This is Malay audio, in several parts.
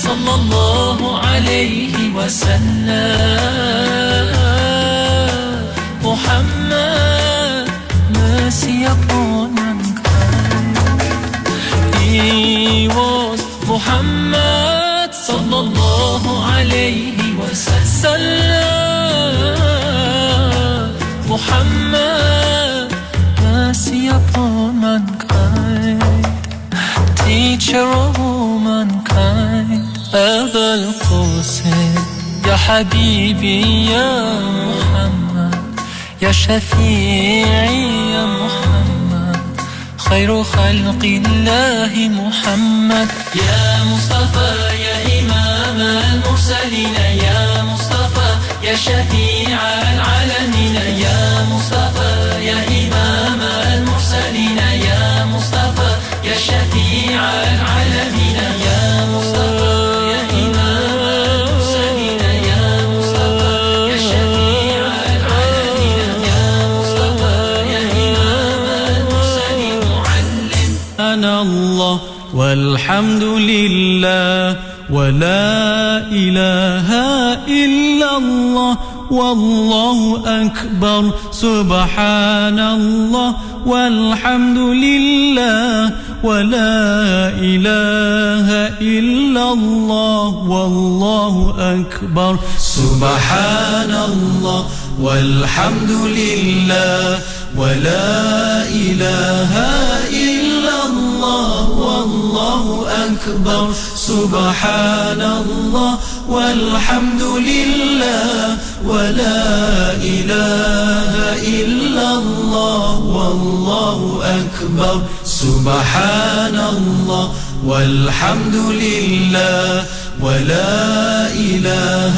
صلى الله عليه وسلم. Muhammad, mercy upon mankind. He was Muhammad sallallahu alayhi wa sallam. Muhammad, mercy upon mankind. Teacher of all mankind. Aba al-Qasim, ya Habibi, ya Muhammad, يا شفيعي يا محمد، خير خلق الله محمد. يا مصطفى يا إمام المرسلين، يا مصطفى يا شفيع العالمين، يا مصطفى يا إمام المرسلين، يا مصطفى يا شفيع العالمين، يا مصطفى يا إمام المرسلين، يا مصطفى يا شفيع أنا الله والحمد لله ولا إله إلا الله والله أكبر سبحان الله والحمد لله ولا إله إلا الله والله أكبر سبحان الله والحمد لله ولا إله إلا الله والله أكبر سبحان الله والحمد لله ولا إله إلا الله والله أكبر سبحان الله والحمد لله ولا إله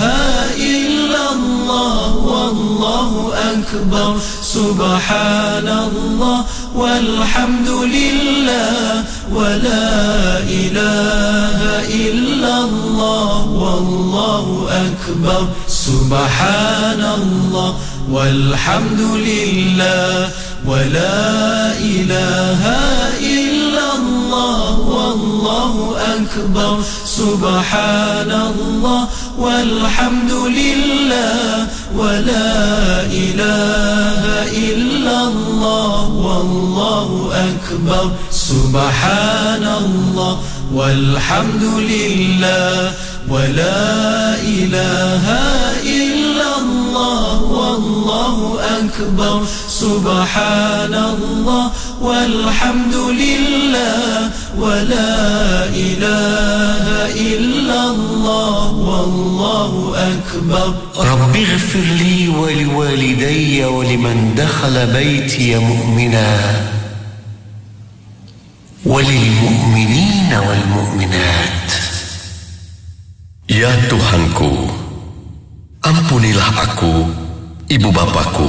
إلا الله والله أكبر سبحان الله والحمد لله ولا إله إلا الله والله أكبر سبحان الله والحمد لله ولا إله إلا الله والله أكبر سبحان الله والحمد لله ولا إله إلا الله والله أكبر سبحان الله والحمد لله ولا إله إلا الله والله أكبر سبحان الله والحمد لله ولا إله إلا الله والله أكبر. رب اغفر لي ولوالدي ولمن دخل بيتي مؤمنا وللمؤمنين والمؤمنات. Ya Tuhanku, ampunilah aku, ibu bapaku,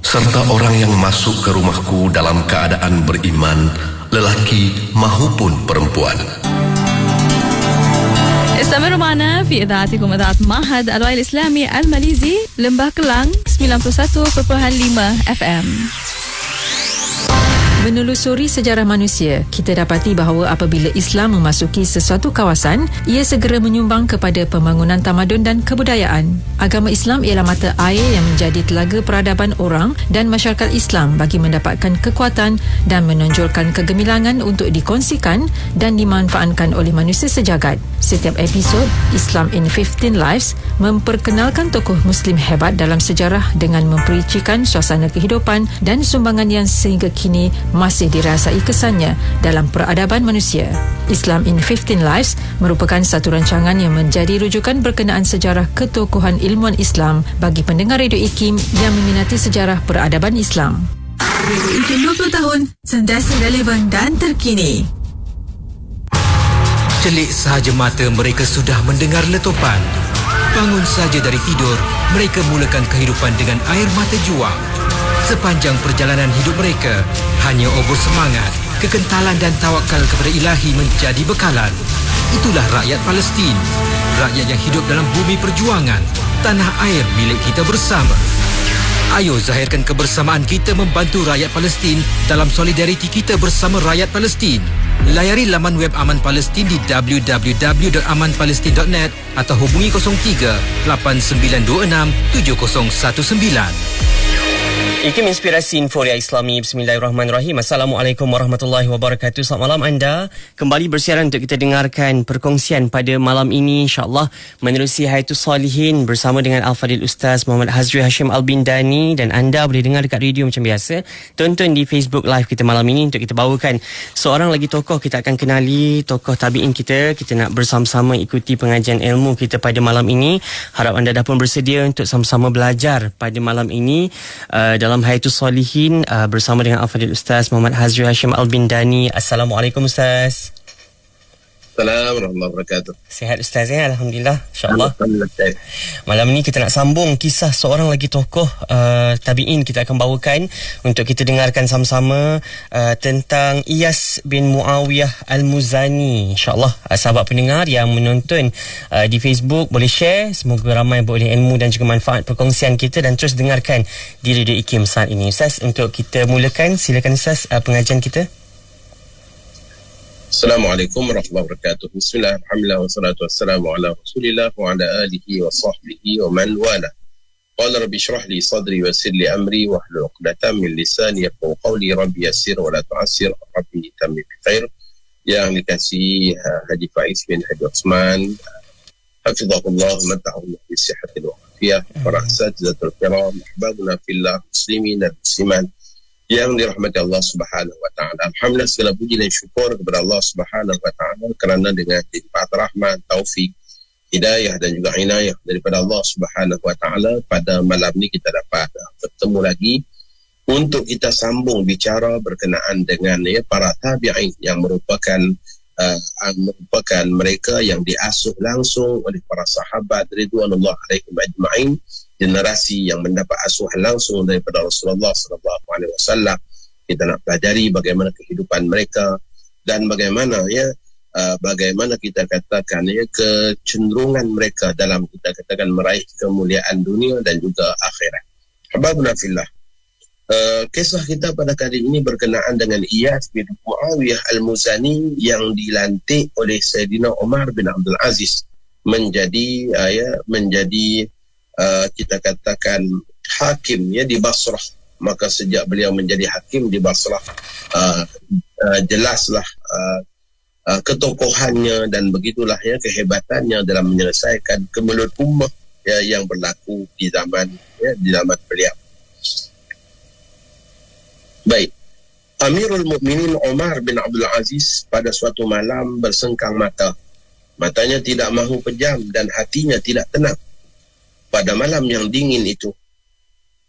serta orang yang masuk ke rumahku dalam keadaan beriman, lelaki maupun perempuan. استمروا معنا في إذاعتكم إذاعة معهد الوعي الإسلامي الماليزي لمبah Kelang 91.5 FM. Menelusuri sejarah manusia, kita dapati bahawa apabila Islam memasuki sesuatu kawasan, ia segera menyumbang kepada pembangunan tamadun dan kebudayaan. Agama Islam ialah mata air yang menjadi telaga peradaban orang dan masyarakat Islam bagi mendapatkan kekuatan dan menonjolkan kegemilangan untuk dikongsikan dan dimanfaatkan oleh manusia sejagat. Setiap episod Islam in 15 Lives memperkenalkan tokoh Muslim hebat dalam sejarah dengan mempericikan suasana kehidupan dan sumbangan yang sehingga kini masih dirasai kesannya dalam peradaban manusia. Islam in 15 Lives merupakan satu rancangan yang menjadi rujukan berkenaan sejarah ketokohan ilmuwan Islam bagi pendengar Radio IKIM yang meminati sejarah peradaban Islam. Radio IKIM 20 tahun, sentiasa relevan dan terkini. Celik sahaja mata mereka sudah mendengar letupan. Bangun saja dari tidur, mereka mulakan kehidupan dengan air mata juang. Sepanjang perjalanan hidup mereka, hanya obor semangat, kekentalan dan tawakal kepada Ilahi menjadi bekalan. Itulah rakyat Palestin, rakyat yang hidup dalam bumi perjuangan, tanah air milik kita bersama. Ayo zahirkan kebersamaan kita membantu rakyat Palestin dalam solidariti kita bersama rakyat Palestin. Layari laman web Aman Palestin di www.amanpalestin.net atau hubungi 03 8926 7019. Ikim Inspirasi Inforia Islami. Bismillahirrahmanirrahim. Assalamualaikum warahmatullahi wabarakatuh. Selamat malam anda. Kembali bersiaran untuk kita dengarkan perkongsian pada malam ini, insyaAllah menerusi Hayatus Salihin bersama dengan Al-Fadil Ustaz Muhammad Hazri Hashim Al-Bindani. Dan anda boleh dengar dekat radio macam biasa. Tonton di Facebook Live kita malam ini untuk kita bawakan seorang lagi tokoh. Kita akan kenali tokoh tabi'in kita. Kita nak bersama-sama ikuti pengajian ilmu kita pada malam ini. Harap anda dah pun bersedia untuk sama-sama belajar pada malam ini dalam Hayatus Salihin bersama dengan Al-Fadil Ustaz Muhammad Hazri Hashim Al-Bindani. Assalamualaikum Ustaz. Assalamualaikum warahmatullahi wabarakatuh. Sihat Ustaz ya? Alhamdulillah. InsyaAllah. Malam ni kita nak sambung kisah seorang lagi tokoh tabi'in. Kita akan bawakan untuk kita dengarkan sama-sama tentang Iyas bin Muawiyah Al-Muzani. InsyaAllah sahabat pendengar yang menonton di Facebook boleh share. Semoga ramai boleh ilmu dan juga manfaat perkongsian kita, dan terus dengarkan di Radio IKIM saat ini. Ustaz, untuk kita mulakan, silakan Ustaz pengajian kita. Assalamualaikum warahmatullahi wabarakatuh. Bismillahirrahmanirrahim. Wassalatu wassalamu ala Rasulillah wa ala alihi wa sahbihi wa man wala. Qala rabbi shrah li sadri wa yassir li amri wa hlul 'uqdatam min lisani yafqahu qawli. Rabbi yassir wa la tu'assir, rabbi tamim bi khair. Yang dikasihi Haji Faiz bin Haji Osman, hafizahullah, mata'ahullah bi sihhatil wa afiyah. Para asatizatul kiram, ahbabuna fillah, muslimin dan muslimat yang dirahmati Allah Subhanahu wa taala. Alhamdulillah, segala puji dan syukur kepada Allah Subhanahu wa taala kerana dengan limpahan rahmat, taufik, hidayah dan juga inayah daripada Allah Subhanahu wa taala, pada malam ni kita dapat bertemu lagi untuk kita sambung bicara berkenaan dengan para tabi'in yang merupakan mereka yang diasuh langsung oleh para sahabat ridwanullah alaihim ajma'in, generasi yang mendapat asuhan langsung daripada Rasulullah SAW. Kita nak pelajari bagaimana kehidupan mereka dan bagaimana bagaimana kita katakan kecenderungan mereka dalam kita katakan meraih kemuliaan dunia dan juga akhirat. Hababuna fillah. Kisah kita pada kali ini berkenaan dengan Iyas bin Muawiyah Al-Muzani yang dilantik oleh Sayyidina Umar bin Abdul Aziz menjadi kita katakan hakim di Basrah. Maka sejak beliau menjadi hakim di Basrah, jelaslah ketokohannya dan begitulah kehebatannya dalam menyelesaikan kemelut ummah yang berlaku di zaman beliau. Baik, Amirul Mukminin Umar bin Abdul Aziz pada suatu malam bersengkang mata. Matanya tidak mahu pejam dan hatinya tidak tenang. Pada malam yang dingin itu,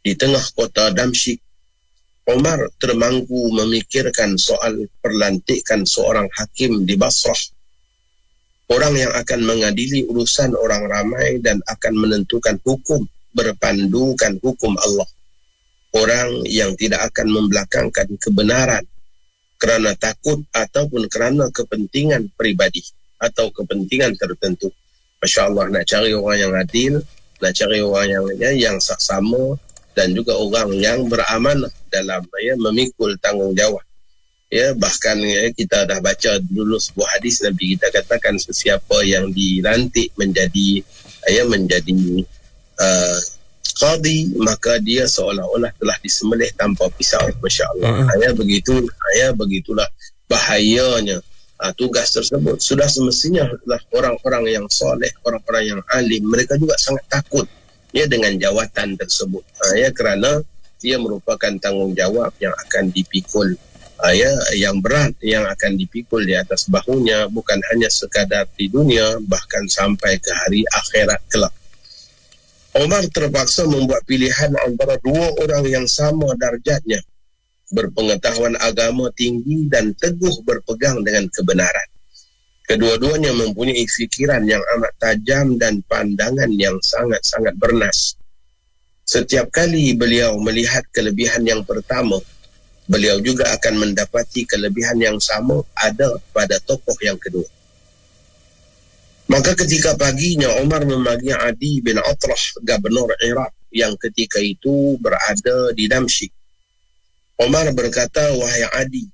di tengah kota Damsyik, Umar termanggu memikirkan soal perlantikan seorang hakim di Basrah. Orang yang akan mengadili urusan orang ramai dan akan menentukan hukum berpandukan hukum Allah. Orang yang tidak akan membelakangkan kebenaran kerana takut ataupun kerana kepentingan peribadi atau kepentingan tertentu. Masya Allah, nak cari orang yang adil, nak cari orang yang saksama dan juga orang yang beramanah dalam memikul tanggungjawab. Bahkan kita dah baca dulu sebuah hadis Nabi kita katakan sesiapa yang dilantik menjadi qadi, maka dia seolah-olah telah disembelih tanpa pisau. Masya Allah. Begitulah bahayanya tugas tersebut. Sudah semestinya orang-orang yang soleh, orang-orang yang alim, mereka juga sangat takut dengan jawatan tersebut, kerana ia merupakan tanggungjawab yang akan dipikul, yang berat yang akan dipikul di atas bahunya, bukan hanya sekadar di dunia, bahkan sampai ke hari akhirat kelak. Umar terpaksa membuat pilihan antara dua orang yang sama darjatnya, berpengetahuan agama tinggi dan teguh berpegang dengan kebenaran. Kedua-duanya mempunyai fikiran yang amat tajam dan pandangan yang sangat-sangat bernas. Setiap kali beliau melihat kelebihan yang pertama, beliau juga akan mendapati kelebihan yang sama ada pada tokoh yang kedua. Maka ketika paginya Umar memanggil Adi bin Atrah, gubernur Iraq yang ketika itu berada di Damsyik. Umar berkata, "Wahai Adi,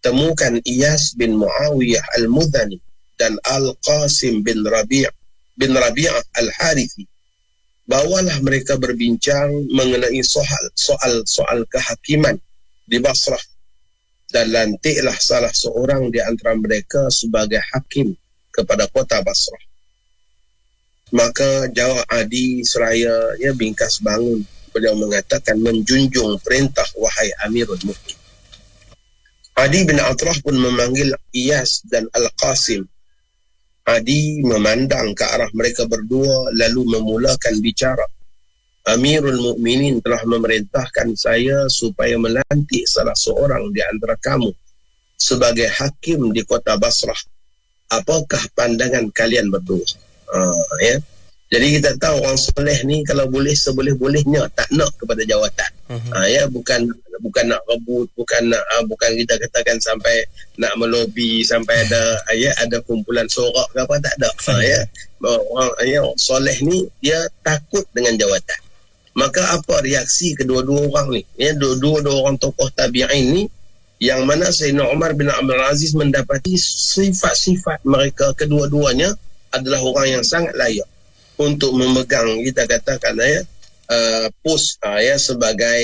temukan Iyas bin Muawiyah al-Mudhani dan Al-Qasim bin Rabi'ah al-Harithi. Bawalah mereka berbincang mengenai soal kehakiman di Basrah, dan lantiklah salah seorang di antara mereka sebagai hakim kepada kota Basrah. Maka jawab Adi seraya bingkas bangun. Beliau mengatakan, menjunjung perintah wahai Amirul Mukminin. Adi bin Atrah pun memanggil Iyas dan Al-Qasim. Adi memandang ke arah mereka berdua lalu memulakan bicara. Amirul Mukminin telah memerintahkan saya supaya melantik salah seorang di antara kamu sebagai hakim di kota Basrah. Apakah pandangan kalian berdua? Jadi kita tahu orang soleh ni kalau boleh seboleh-bolehnya tak nak kepada jawatan. Bukan nak rebut, bukan kita katakan sampai nak melobi, sampai ada kumpulan sorak ke apa, tak ada. Orang soleh ni dia takut dengan jawatan. Maka apa reaksi kedua-dua orang ni? Dua orang tokoh tabi'in ni, yang mana Sayyidina Umar bin Abdul Aziz mendapati sifat-sifat mereka kedua-duanya adalah orang yang sangat layak untuk memegang, kita katakan pos sebagai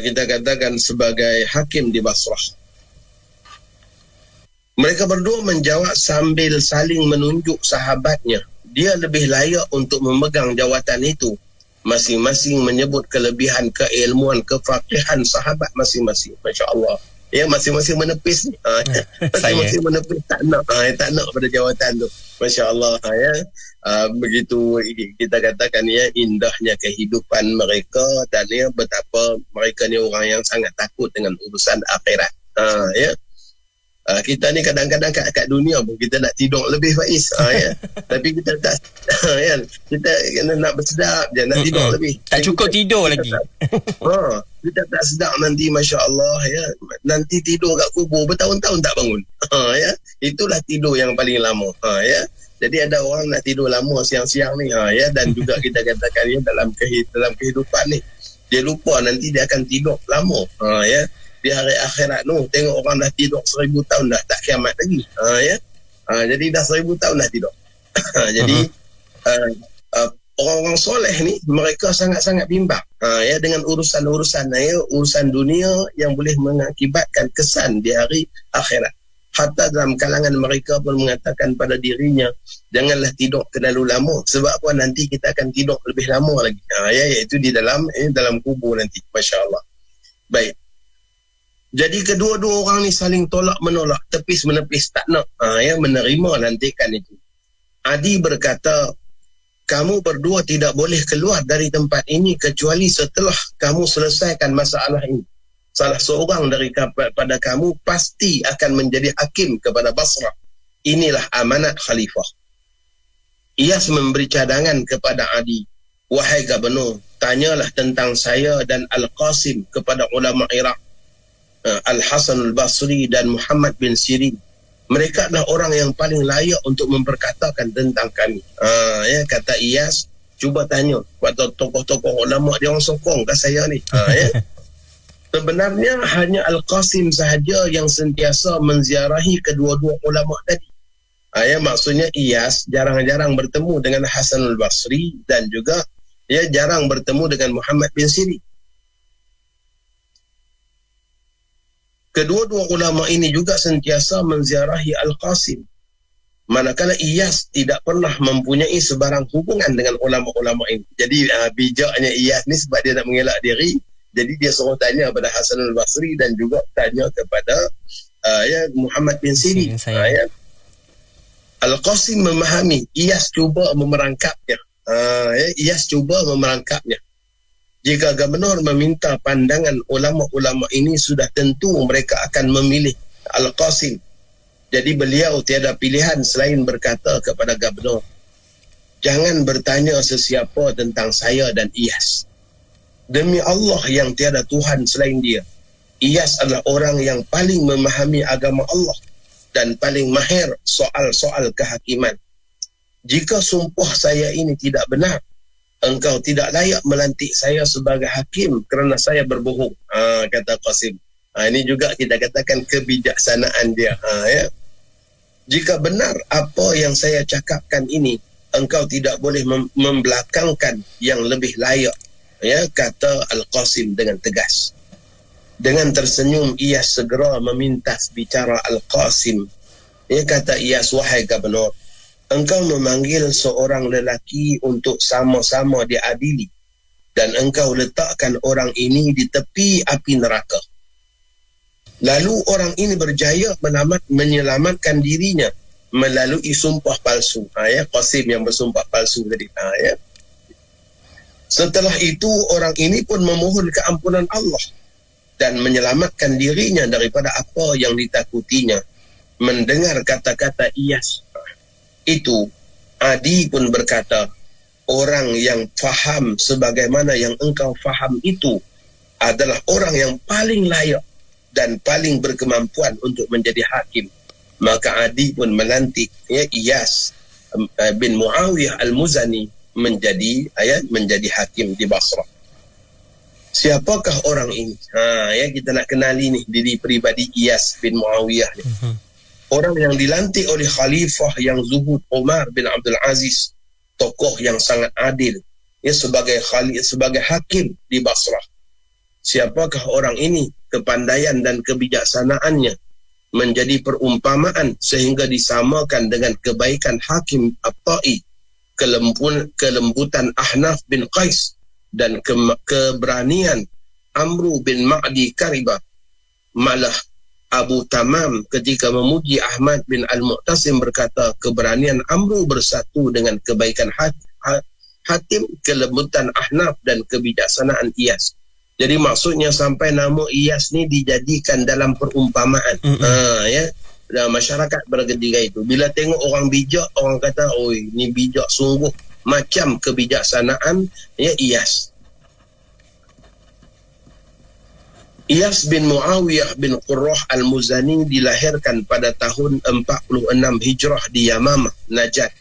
kita katakan sebagai hakim di Basrah. Mereka berdua menjawab sambil saling menunjuk sahabatnya. Dia lebih layak untuk memegang jawatan itu. Masing-masing menyebut kelebihan keilmuan, kefaqihan sahabat masing-masing. Masya Allah. Masing-masing menepis ni. Masing-masing menepis tak nak pada jawatan tu. Masya Allah. Begitu kita katakan indahnya kehidupan mereka, dan betapa mereka ni orang yang sangat takut dengan urusan akhirat. Kita ni kadang-kadang kat dunia pun kita nak tidur lebih, Faiz. Tapi kita tak kita nak bersedap je, nak tidur lebih. Tak cukup tidur lagi. Kita tak sedap nanti, Masya Allah, nanti tidur kat kubur bertahun-tahun tak bangun. Itulah tidur yang paling lama. Jadi ada orang nak tidur lama siang-siang ni, dan juga kita katakan dalam kehidupan ni dia lupa nanti dia akan tidur lama. Di hari akhirat tu tengok orang dah tidur 1000 tahun dah tak kiamat lagi. Jadi dah 1000 tahun dah tidur. Jadi orang-orang soleh ni mereka sangat-sangat bimbang dengan urusan dunia yang boleh mengakibatkan kesan di hari akhirat. Hatta dalam kalangan mereka pun mengatakan pada dirinya, janganlah tidur terlalu lama, sebab apa, nanti kita akan tidur lebih lama lagi. Iaitu di dalam kubur nanti. Masya Allah. Baik. Jadi kedua-dua orang ni saling tolak menolak, tepis menepis, tak nak menerima lantikan itu. Adi berkata, kamu berdua tidak boleh keluar dari tempat ini kecuali setelah kamu selesaikan masalah ini. Salah seorang daripada kamu pasti akan menjadi hakim kepada Basrah. Inilah amanat khalifah. Iyas memberi cadangan kepada Adi, wahai gubernur, tanyalah tentang saya dan Al-Qasim kepada ulama Iraq, Al-Hasan Al-Basri dan Muhammad bin Sirin. Mereka adalah orang yang paling layak untuk memperkatakan tentang kami. Kata Iyas, cuba tanya kepada tokoh-tokoh ulama, dia orang sokong ke saya ni. Sebenarnya hanya Al-Qasim sahaja yang sentiasa menziarahi kedua-dua ulama tadi. Maksudnya Iyas jarang-jarang bertemu dengan Hasan Al-Basri, dan juga jarang bertemu dengan Muhammad bin Sirin. Kedua-dua ulama ini juga sentiasa menziarahi Al-Qasim. Manakala Iyas tidak pernah mempunyai sebarang hubungan dengan ulama-ulama ini. Jadi bijaknya Iyas ni sebab dia nak mengelak diri. Jadi dia suruh tanya kepada Hasan Al-Basri dan juga tanya kepada Muhammad bin Sirin. Al-Qasim memahami, Iyas cuba memerangkapnya. Jika gubernur meminta pandangan ulama-ulama ini, sudah tentu mereka akan memilih Al-Qasim. Jadi beliau tiada pilihan selain berkata kepada gubernur, jangan bertanya sesiapa tentang saya dan Iyas. Demi Allah yang tiada Tuhan selain dia, Iyas adalah orang yang paling memahami agama Allah dan paling mahir soal-soal kehakiman. Jika sumpah saya ini tidak benar, engkau tidak layak melantik saya sebagai hakim kerana saya berbohong. Kata Qasim. Ini juga kita katakan kebijaksanaan dia. Ya. Jika benar apa yang saya cakapkan ini, engkau tidak boleh membelakangkan yang lebih layak. Ya, kata Al-Qasim dengan tegas. Dengan tersenyum, Iyas segera memintas bicara Al-Qasim. Ia kata Iyas, wahai Gubernur, engkau memanggil seorang lelaki untuk sama-sama diadili dan engkau letakkan orang ini di tepi api neraka. Lalu orang ini berjaya menyelamatkan dirinya melalui sumpah palsu. Ya, Qasim yang bersumpah palsu tadi. Ya. Setelah itu orang ini pun memohon keampunan Allah dan menyelamatkan dirinya daripada apa yang ditakutinya. Mendengar kata-kata Iyas itu, Adi pun berkata, orang yang faham sebagaimana yang engkau faham itu adalah orang yang paling layak dan paling berkemampuan untuk menjadi hakim. Maka Adi pun melantik Iyas bin Muawiyah Al-Muzani menjadi hakim di Basrah. Siapakah orang ini? Kita nak kenali ni diri peribadi Iyas bin Muawiyah ni. Orang yang dilantik oleh khalifah yang zuhud Umar bin Abdul Aziz, tokoh yang sangat adil, sebagai hakim di Basrah. Siapakah orang ini? Kepandaian dan kebijaksanaannya menjadi perumpamaan sehingga disamakan dengan kebaikan Hakim At-Ta'i, kelembutan Ahnaf bin Qais dan keberanian Amru bin Ma'di Karibah. Malah Abu Tamam ketika memuji Ahmad bin Al-Mu'tasim berkata, keberanian Amru bersatu dengan kebaikan Hatim, kelembutan Ahnaf dan kebijaksanaan Iyas. Jadi maksudnya sampai nama Iyas ni dijadikan dalam perumpamaan. Dan masyarakat berketiga itu. Bila tengok orang bijak, orang kata, oi, ni bijak sungguh. Macam kebijaksanaan Iyas. Iyas bin Muawiyah bin Qurrah Al-Muzani dilahirkan pada tahun 46 Hijrah di Yamamah, Najd.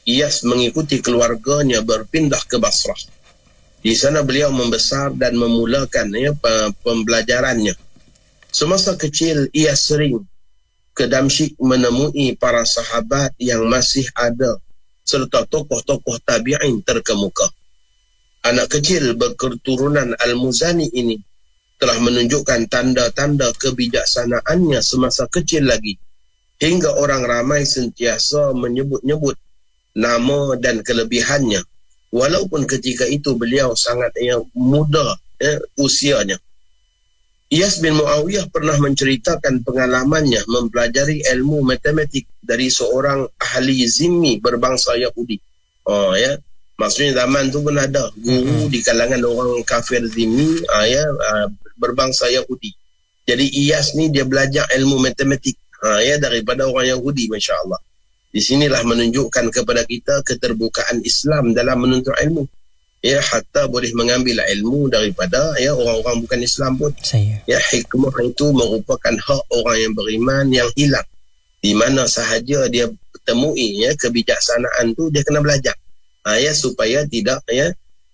Iyas mengikuti keluarganya berpindah ke Basrah. Di sana beliau membesar dan memulakan pembelajarannya. Semasa kecil, ia sering ke Damsyik menemui para sahabat yang masih ada serta tokoh-tokoh tabi'in terkemuka. Anak kecil berketurunan Al-Muzani ini telah menunjukkan tanda-tanda kebijaksanaannya semasa kecil lagi, hingga orang ramai sentiasa menyebut-nyebut nama dan kelebihannya. Walaupun ketika itu beliau sangat muda usianya. Iyas bin Muawiyah pernah menceritakan pengalamannya mempelajari ilmu matematik dari seorang ahli zimmi berbangsa Yahudi. Maksudnya zaman tu pun ada guru di kalangan orang kafir zimmi berbangsa Yahudi. Jadi Iyas ni dia belajar ilmu matematik daripada orang Yahudi, masya-Allah. Di sinilah menunjukkan kepada kita keterbukaan Islam dalam menuntut ilmu. Hatta boleh mengambil ilmu daripada orang-orang bukan Islam pun. Hikmah itu merupakan hak orang yang beriman yang hilang. Di mana sahaja dia temui kebijaksanaan tu, dia kena belajar. Supaya tidak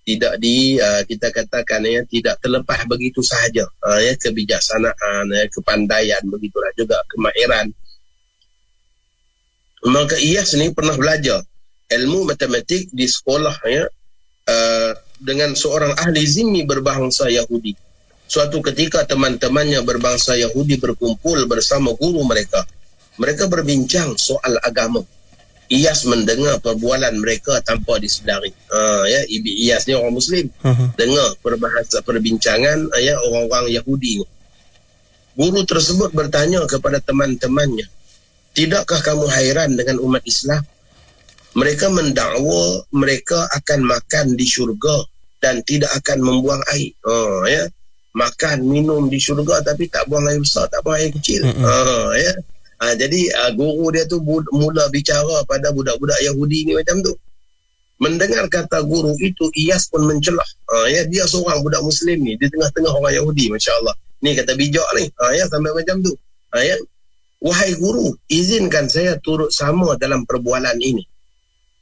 kita katakan tidak terlepas begitu sahaja. Kebijaksanaan, kepandaian, begitulah juga kemahiran. Maka Iyas ni pernah belajar ilmu matematik di sekolah dengan seorang ahli zimmi berbangsa Yahudi. Suatu ketika teman-temannya berbangsa Yahudi berkumpul bersama guru mereka. Mereka berbincang soal agama. Iyas mendengar perbualan mereka tanpa disedari. Iyas ni orang Muslim. Dengar perbincangan orang-orang Yahudi. Guru tersebut bertanya kepada teman-temannya, tidakkah kamu hairan dengan umat Islam? Mereka mendakwa mereka akan makan di syurga dan tidak akan membuang air. Makan, minum di syurga tapi tak buang air besar, tak buang air kecil. Jadi guru dia tu mula bicara pada budak-budak Yahudi ni macam tu. Mendengar kata guru itu, Iyas pun mencelah. Dia seorang budak Muslim ni di tengah-tengah orang Yahudi, masya-Allah. Ni kata bijak ni. Sampai macam tu. Wahai guru, izinkan saya turut sama dalam perbualan ini.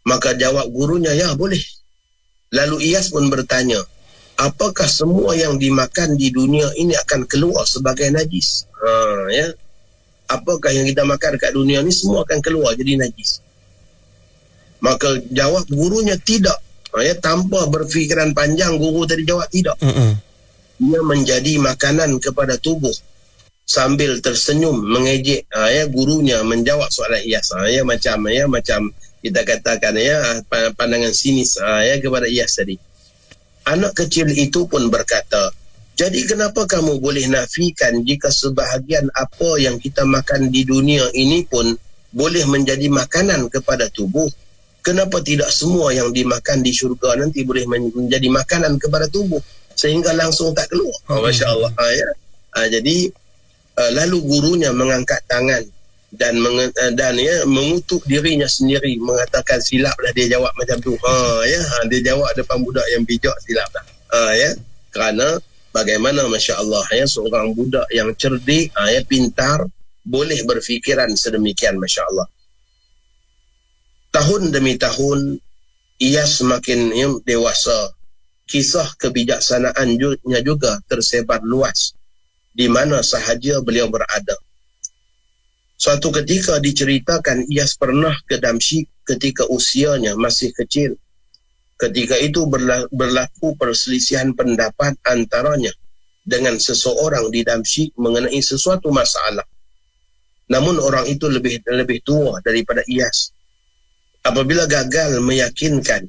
Maka jawab gurunya, ya boleh. Lalu Iyas pun bertanya, apakah semua yang dimakan di dunia ini akan keluar sebagai najis? Ya. Apakah yang kita makan kat dunia ni semua akan keluar jadi najis? Maka jawab gurunya tidak. Ya, tanpa berfikiran panjang, guru tadi jawab tidak. Ia menjadi makanan kepada tubuh. Sambil tersenyum mengejek ya, gurunya menjawab soalan Iyas. Ya, macam kita katakan ya, pandangan sinis ya, kepada Iyas tadi. Anak kecil itu pun berkata, jadi kenapa kamu boleh nafikan jika sebahagian apa yang kita makan di dunia ini pun boleh menjadi makanan kepada tubuh? Kenapa tidak semua yang dimakan di syurga nanti boleh menjadi makanan kepada tubuh sehingga langsung tak keluar? Masya Allah. Ya. Jadi lalu gurunya mengangkat tangan dan ya, mengutuk dirinya sendiri, mengatakan silaplah dia jawab macam tu. Dia jawab depan budak yang bijak, silaplah. Ya, kerana bagaimana Masya Allah ya, seorang budak yang cerdik, ya, pintar, boleh berfikiran sedemikian, Masya Allah. Tahun demi tahun ia semakin dewasa. Kisah kebijaksanaannya juga tersebar luas di mana sahaja beliau berada. Suatu ketika diceritakan Iyas pernah ke Damsyik ketika usianya masih kecil. Ketika itu berlaku perselisihan pendapat antaranya dengan seseorang di Damsyik mengenai sesuatu masalah. Namun orang itu lebih tua daripada Iyas. Apabila gagal meyakinkan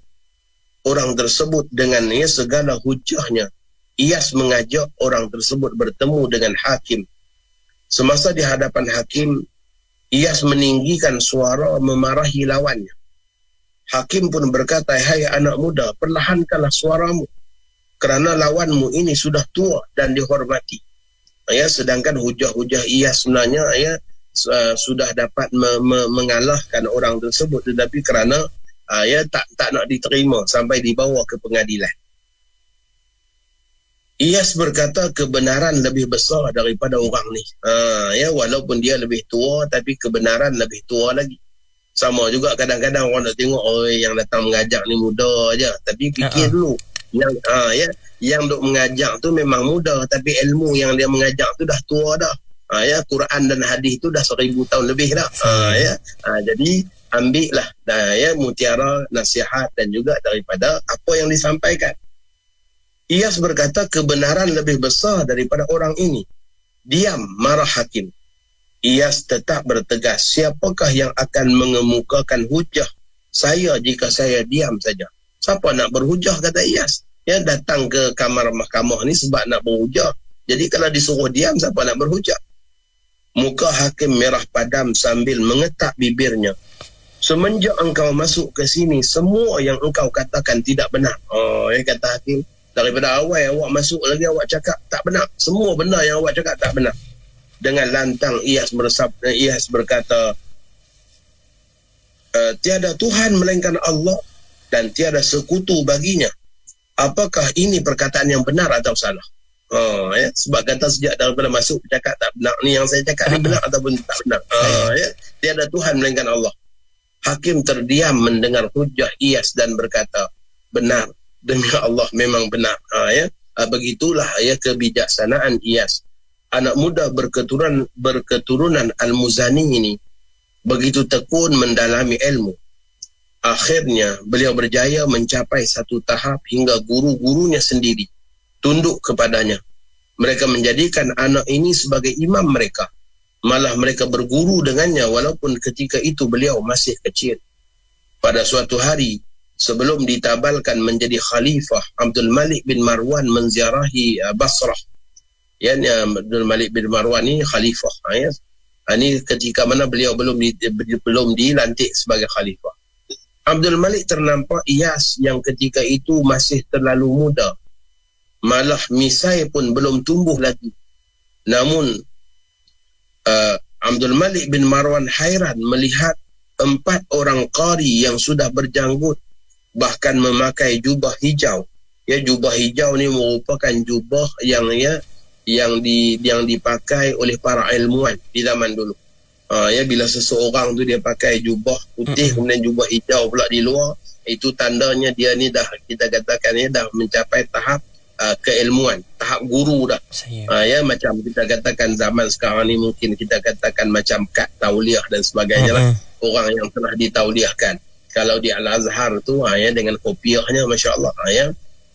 orang tersebut dengan segala hujahnya, Iyas mengajak orang tersebut bertemu dengan hakim. Semasa di hadapan hakim, Iyas meninggikan suara memarahi lawannya. Hakim pun berkata, hai anak muda, perlahankanlah suaramu, kerana lawanmu ini sudah tua dan dihormati. Ya, sedangkan hujah-hujah Iyas sebenarnya sudah dapat mengalahkan orang tersebut, tetapi kerana tak nak diterima sampai dibawa ke pengadilan. Iyas berkata kebenaran lebih besar daripada orang ni. Ya, walaupun dia lebih tua, tapi kebenaran lebih tua lagi. Sama juga kadang-kadang orang nak tengok yang datang mengajak ni muda aja, tapi fikir dulu yang duk mengajak tu memang muda, tapi ilmu yang dia mengajak tu dah tua dah. Ya, Quran dan hadis tu dah 1000 tahun lebih dah. Jadi ambillah ya, mutiara nasihat dan juga daripada apa yang disampaikan. Iyas berkata kebenaran lebih besar daripada orang ini. Diam, marah hakim. Iyas tetap bertegas, siapakah yang akan mengemukakan hujah saya jika saya diam saja? Siapa nak berhujah, kata Iyas. Ya, datang ke kamar mahkamah ni sebab nak berhujah. Jadi kalau disuruh diam, siapa nak berhujah? Muka hakim merah padam sambil mengetak bibirnya. Semenjak engkau masuk ke sini, semua yang engkau katakan tidak benar. Kata hakim. Daripada awal awak masuk lagi awak cakap tak benar. Semua benda yang awak cakap tak benar. Dengan lantang Iyas berkata, tiada Tuhan melainkan Allah dan tiada sekutu baginya. Apakah ini perkataan yang benar atau salah? Ya, sebab kata sejak daripada masuk cakap tak benar. Ni yang saya cakap ni benar ataupun tak benar. Ya, tiada Tuhan melainkan Allah. Hakim terdiam mendengar hujah Iyas dan berkata, benar. Demi Allah memang benar. Ya. Begitulah ya kebijaksanaan Iyas. Anak muda berketurunan Al-Muzani ini begitu tekun mendalami ilmu. Akhirnya beliau berjaya mencapai satu tahap hingga guru-gurunya sendiri tunduk kepadanya. Mereka menjadikan anak ini sebagai imam mereka. Malah mereka berguru dengannya walaupun ketika itu beliau masih kecil. Pada suatu hari, sebelum ditabalkan menjadi khalifah, Abdul Malik bin Marwan menziarahi Basrah. Ya, Abdul Malik bin Marwan ni khalifah. Ya. Ini ketika mana beliau belum dilantik sebagai khalifah. Abdul Malik ternampak Iyas yang ketika itu masih terlalu muda. Malah misai pun belum tumbuh lagi. Namun Abdul Malik bin Marwan hairan melihat 4 orang qari yang sudah berjanggut bahkan memakai jubah hijau. Ya, jubah hijau ni merupakan jubah yang dipakai oleh para ilmuwan di zaman dulu. Ya, bila seseorang tu dia pakai jubah putih kemudian jubah hijau pula di luar, itu tandanya dia ni dah, kita katakan ya, dah mencapai tahap keilmuan, tahap guru dah. Ya, macam kita katakan zaman sekarang ni mungkin kita katakan macam kad tauliah dan sebagainya lah, orang yang telah ditauliahkan. Kalau di Al-Azhar tu ya, dengan kopiahnya masya-Allah ya,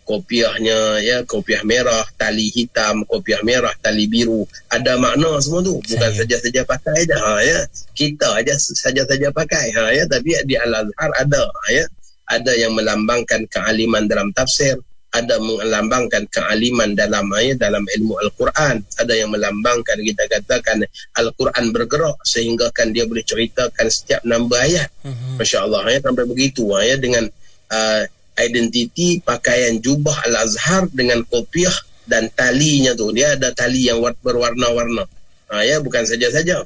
kopiahnya ya, kopiah merah, tali hitam, kopiah merah, tali biru, ada makna semua tu, bukan saja-saja pakai je ya, kita aja saja-saja pakai ya, tapi di Al-Azhar ada ya, ada yang melambangkan kealiman dalam tafsir, ada melambangkan kealiman dalam dalam ilmu Al-Quran, ada yang melambangkan kita katakan Al-Quran bergerak sehingga kan dia boleh ceritakan setiap nombor ayat. Masya-Allah ya, sampai begitu ya, dengan identiti pakaian jubah Al-Azhar dengan kopiah dan talinya tu, dia ada tali yang berwarna-warna ya, bukan saja-saja.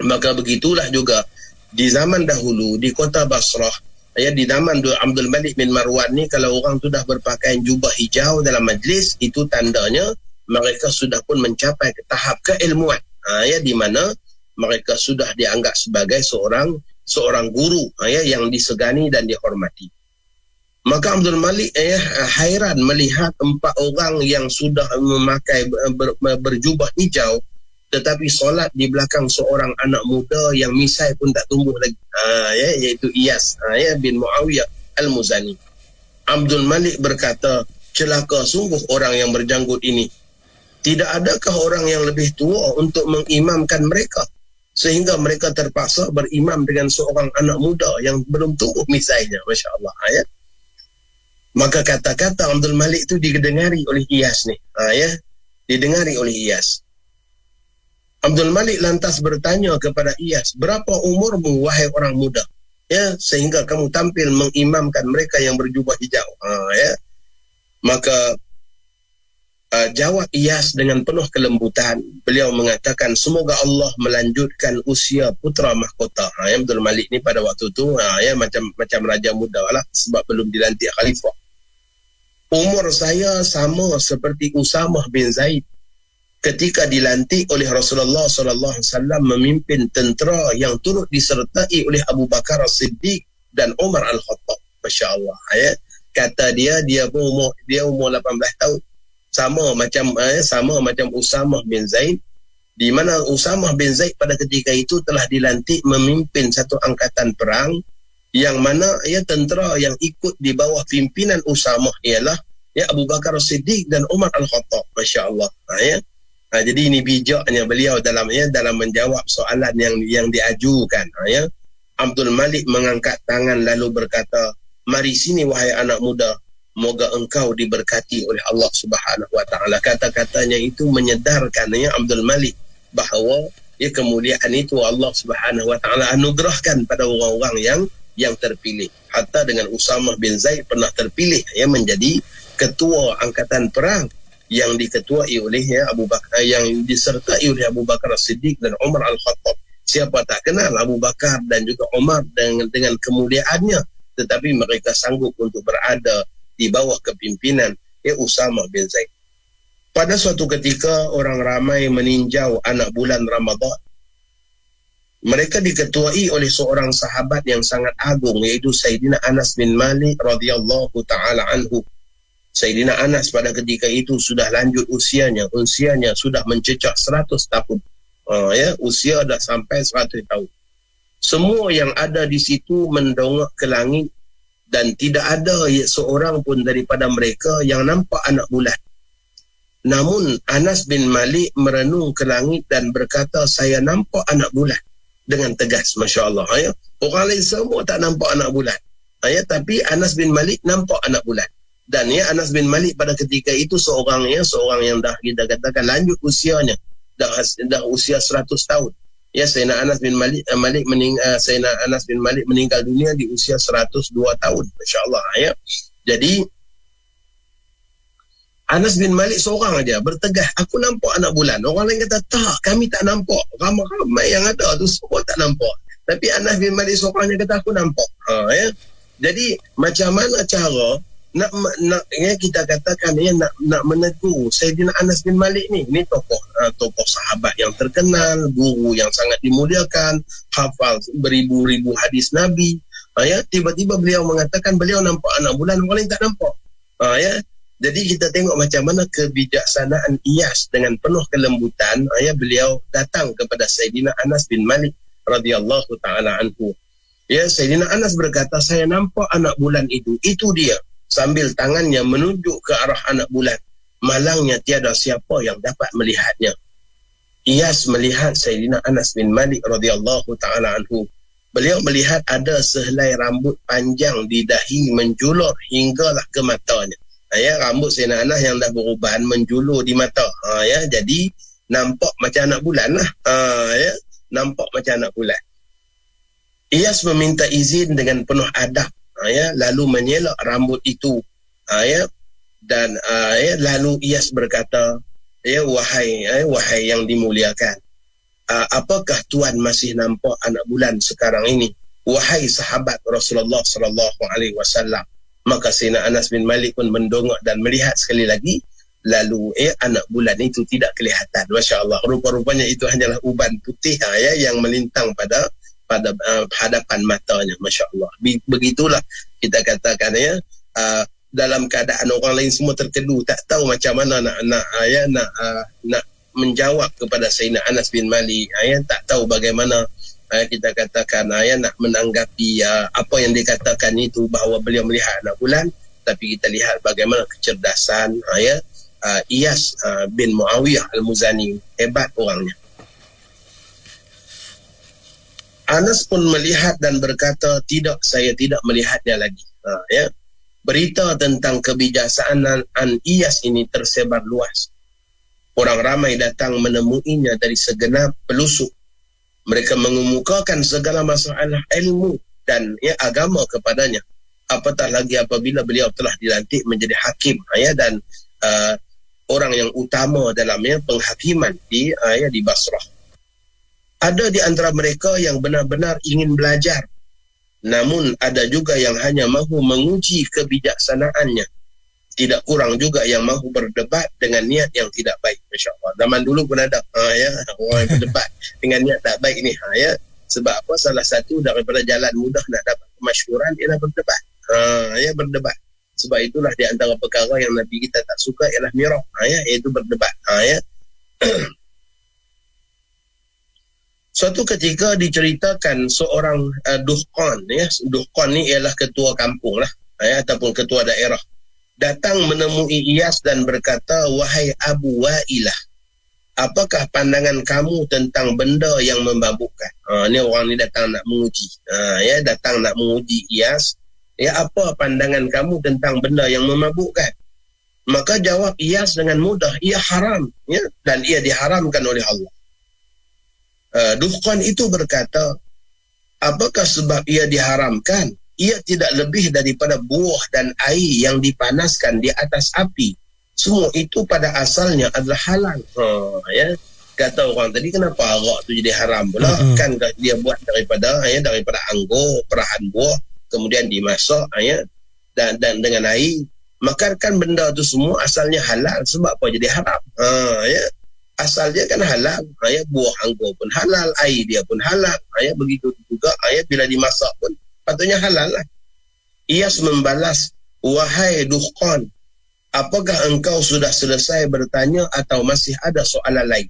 Maka begitulah juga di zaman dahulu di kota Basrah ya, di zaman Abdul Malik bin Marwan ni, kalau orang tu dah berpakaian jubah hijau dalam majlis, itu tandanya mereka sudah pun mencapai ke tahap keilmuan ya, di mana mereka sudah dianggap sebagai seorang guru ya, yang disegani dan dihormati. Maka Abdul Malik hairan melihat 4 orang yang sudah memakai berjubah hijau tetapi solat di belakang seorang anak muda yang misai pun tak tumbuh lagi, iaitu Iyas bin Muawiyah Al-Muzani. Abdul Malik berkata, celaka sungguh orang yang berjanggut ini. Tidak adakah orang yang lebih tua untuk mengimamkan mereka, sehingga mereka terpaksa berimam dengan seorang anak muda yang belum tumbuh misainya. Masya Allah ya. Maka kata-kata Abdul Malik itu didengari oleh Iyas ni ya, didengari oleh Iyas. Abdul Malik lantas bertanya kepada Iyas, berapa umurmu wahai orang muda ya, sehingga kamu tampil mengimamkan mereka yang berjubah hijau ya. Maka jawab Iyas dengan penuh kelembutan, beliau mengatakan, semoga Allah melanjutkan usia putra mahkota. Abdul Malik ni pada waktu tu ya, macam raja muda lah, sebab belum dilantik khalifah. Umur saya sama seperti Usamah bin Zaid ketika dilantik oleh Rasulullah SAW memimpin tentera yang turut disertai oleh Abu Bakar As-Siddiq dan Umar Al-Khattab. Masya Allah ya. Kata dia umur 18 tahun, sama macam Usamah bin Zaid, di mana Usamah bin Zaid pada ketika itu telah dilantik memimpin satu angkatan perang yang mana tentera yang ikut di bawah pimpinan Usamah ialah Abu Bakar As-Siddiq dan Umar Al-Khattab. Masya Allah ya. Jadi ini bijaknya beliau dalam menjawab soalan yang diajukan ya. Abdul Malik mengangkat tangan lalu berkata, mari sini wahai anak muda, moga engkau diberkati oleh Allah Subhanahu wa taala. Kata-katanya itu menyedarkan Abdul Malik bahawa kemuliaan itu Allah Subhanahu wa taala anugerahkan pada orang-orang yang terpilih. Hatta dengan Usamah bin Zaid pernah terpilih menjadi ketua angkatan perang yang diketuai oleh Abu Bakar, yang disertai oleh Abu Bakar As-Siddiq dan Umar Al-Khattab. Siapa tak kenal Abu Bakar dan juga Umar dengan kemuliaannya, tetapi mereka sanggup untuk berada di bawah kepimpinan Usamah bin Zaid. Pada suatu ketika orang ramai meninjau anak bulan Ramadan. Mereka diketuai oleh seorang sahabat yang sangat agung, iaitu Sayyidina Anas bin Malik radhiyallahu taala anhu. Sayyidina Anas pada ketika itu sudah lanjut usianya sudah mencecah 100 tahun. Usia dah sampai 100 tahun. Semua yang ada di situ mendongak ke langit dan tidak ada seorang pun daripada mereka yang nampak anak bulan. Namun Anas bin Malik merenung ke langit dan berkata, saya nampak anak bulan, dengan tegas. Masya Allah ya. Orang lain semua tak nampak anak bulan tapi Anas bin Malik nampak anak bulan. Dan Anas bin Malik pada ketika itu seorang yang dah kita katakan lanjut usianya, dah usia 100 tahun. Sayyidina Anas bin Malik meninggal dunia di usia 102 tahun. Masya-Allah ya. Jadi Anas bin Malik seorang aja bertegah, aku nampak anak bulan. Orang lain kata, tak, kami tak nampak. Ramai yang ada tu semua tak nampak. Tapi Anas bin Malik seorangnya kata, aku nampak. Jadi macam mana cara kita katakan nak menegur Sayyidina Anas bin Malik ni tokoh sahabat yang terkenal, guru yang sangat dimuliakan, hafal beribu-ribu hadis Nabi. Tiba-tiba beliau mengatakan beliau nampak anak bulan, orang lain tak nampak. Jadi kita tengok macam mana kebijaksanaan Iyas dengan penuh kelembutan. Beliau datang kepada Sayyidina Anas bin Malik radhiyallahu taala anhu. Sayyidina Anas berkata, saya nampak anak bulan itu dia, sambil tangannya menunjuk ke arah anak bulan. Malangnya tiada siapa yang dapat melihatnya. Iyas melihat Sayyidina Anas bin Malik radhiyallahu taala anhu. Beliau melihat ada sehelai rambut panjang di dahi menjulur hinggalah ke matanya. Rambut Sayyidina Anas yang dah beruban menjulur di mata. Jadi nampak macam anak bulan lah. Nampak macam anak bulan. Iyas meminta izin dengan penuh adab. Lalu menyelak rambut itu. Dan lalu Iyas berkata, wahai yang dimuliakan, apakah Tuan masih nampak anak bulan sekarang ini, wahai sahabat Rasulullah sallallahu alaihi wasallam? Maka Sayyidina Anas bin Malik pun mendongak dan melihat sekali lagi. Lalu anak bulan itu tidak kelihatan. Masya Allah, rupa-rupanya itu hanyalah uban putih yang melintang pada hadapan matanya. Masya Allah. Begitulah kita katakan dalam keadaan orang lain semua terkedu, tak tahu macam mana nak menjawab kepada Sayyidina Anas bin Malik. Tak tahu bagaimana kita katakan nak menanggapi apa yang dikatakan itu, bahawa beliau melihat anak bulan. Tapi kita lihat bagaimana kecerdasan Iyas bin Muawiyah Al-Muzani. Hebat orangnya. Anas pun melihat dan berkata, tidak, saya tidak melihatnya lagi. Berita tentang kebijaksanaan Iyas ini tersebar luas. Orang ramai datang menemuinya dari segenap pelosok. Mereka mengemukakan segala masalah ilmu dan agama kepadanya. Apatah lagi apabila beliau telah dilantik menjadi hakim dan orang yang utama dalam penghakiman di Basrah. Ada di antara mereka yang benar-benar ingin belajar, namun ada juga yang hanya mahu menguji kebijaksanaannya. Tidak kurang juga yang mahu berdebat dengan niat yang tidak baik. Masya Allah. Zaman dulu pun ada orang yang berdebat dengan niat tak baik ni. Sebab apa? Salah satu daripada jalan mudah nak dapat kemasyhuran ialah berdebat. Berdebat. Sebab itulah di antara perkara yang Nabi kita tak suka ialah mirah, iaitu berdebat. Suatu ketika diceritakan seorang duhqan. Duhqan ni ialah ketua kampung lah, ataupun ketua daerah. Datang menemui Iyas dan berkata, wahai Abu Wa'ilah, apakah pandangan kamu tentang benda yang memabukkan? Ni orang ni datang nak menguji. Datang nak menguji Iyas. Apa pandangan kamu tentang benda yang memabukkan? Maka jawab Iyas dengan mudah, ia haram, dan ia diharamkan oleh Allah. Duhqan itu berkata, apakah sebab ia diharamkan? Ia tidak lebih daripada buah dan air yang dipanaskan di atas api. Semua itu pada asalnya adalah halal. Kata orang tadi, kenapa arak tu jadi haram pula? Kan dia buat daripada anggur, perahan buah, kemudian dimasak dan dengan air. Maka kan benda tu semua asalnya halal. Sebab apa jadi haram? Asalnya kan halal. Buah anggur pun halal, air dia pun halal. Begitu juga bila dimasak pun patutnya halal lah. Iyas membalas, wahai Duhqan, apakah engkau sudah selesai bertanya atau masih ada soalan lain?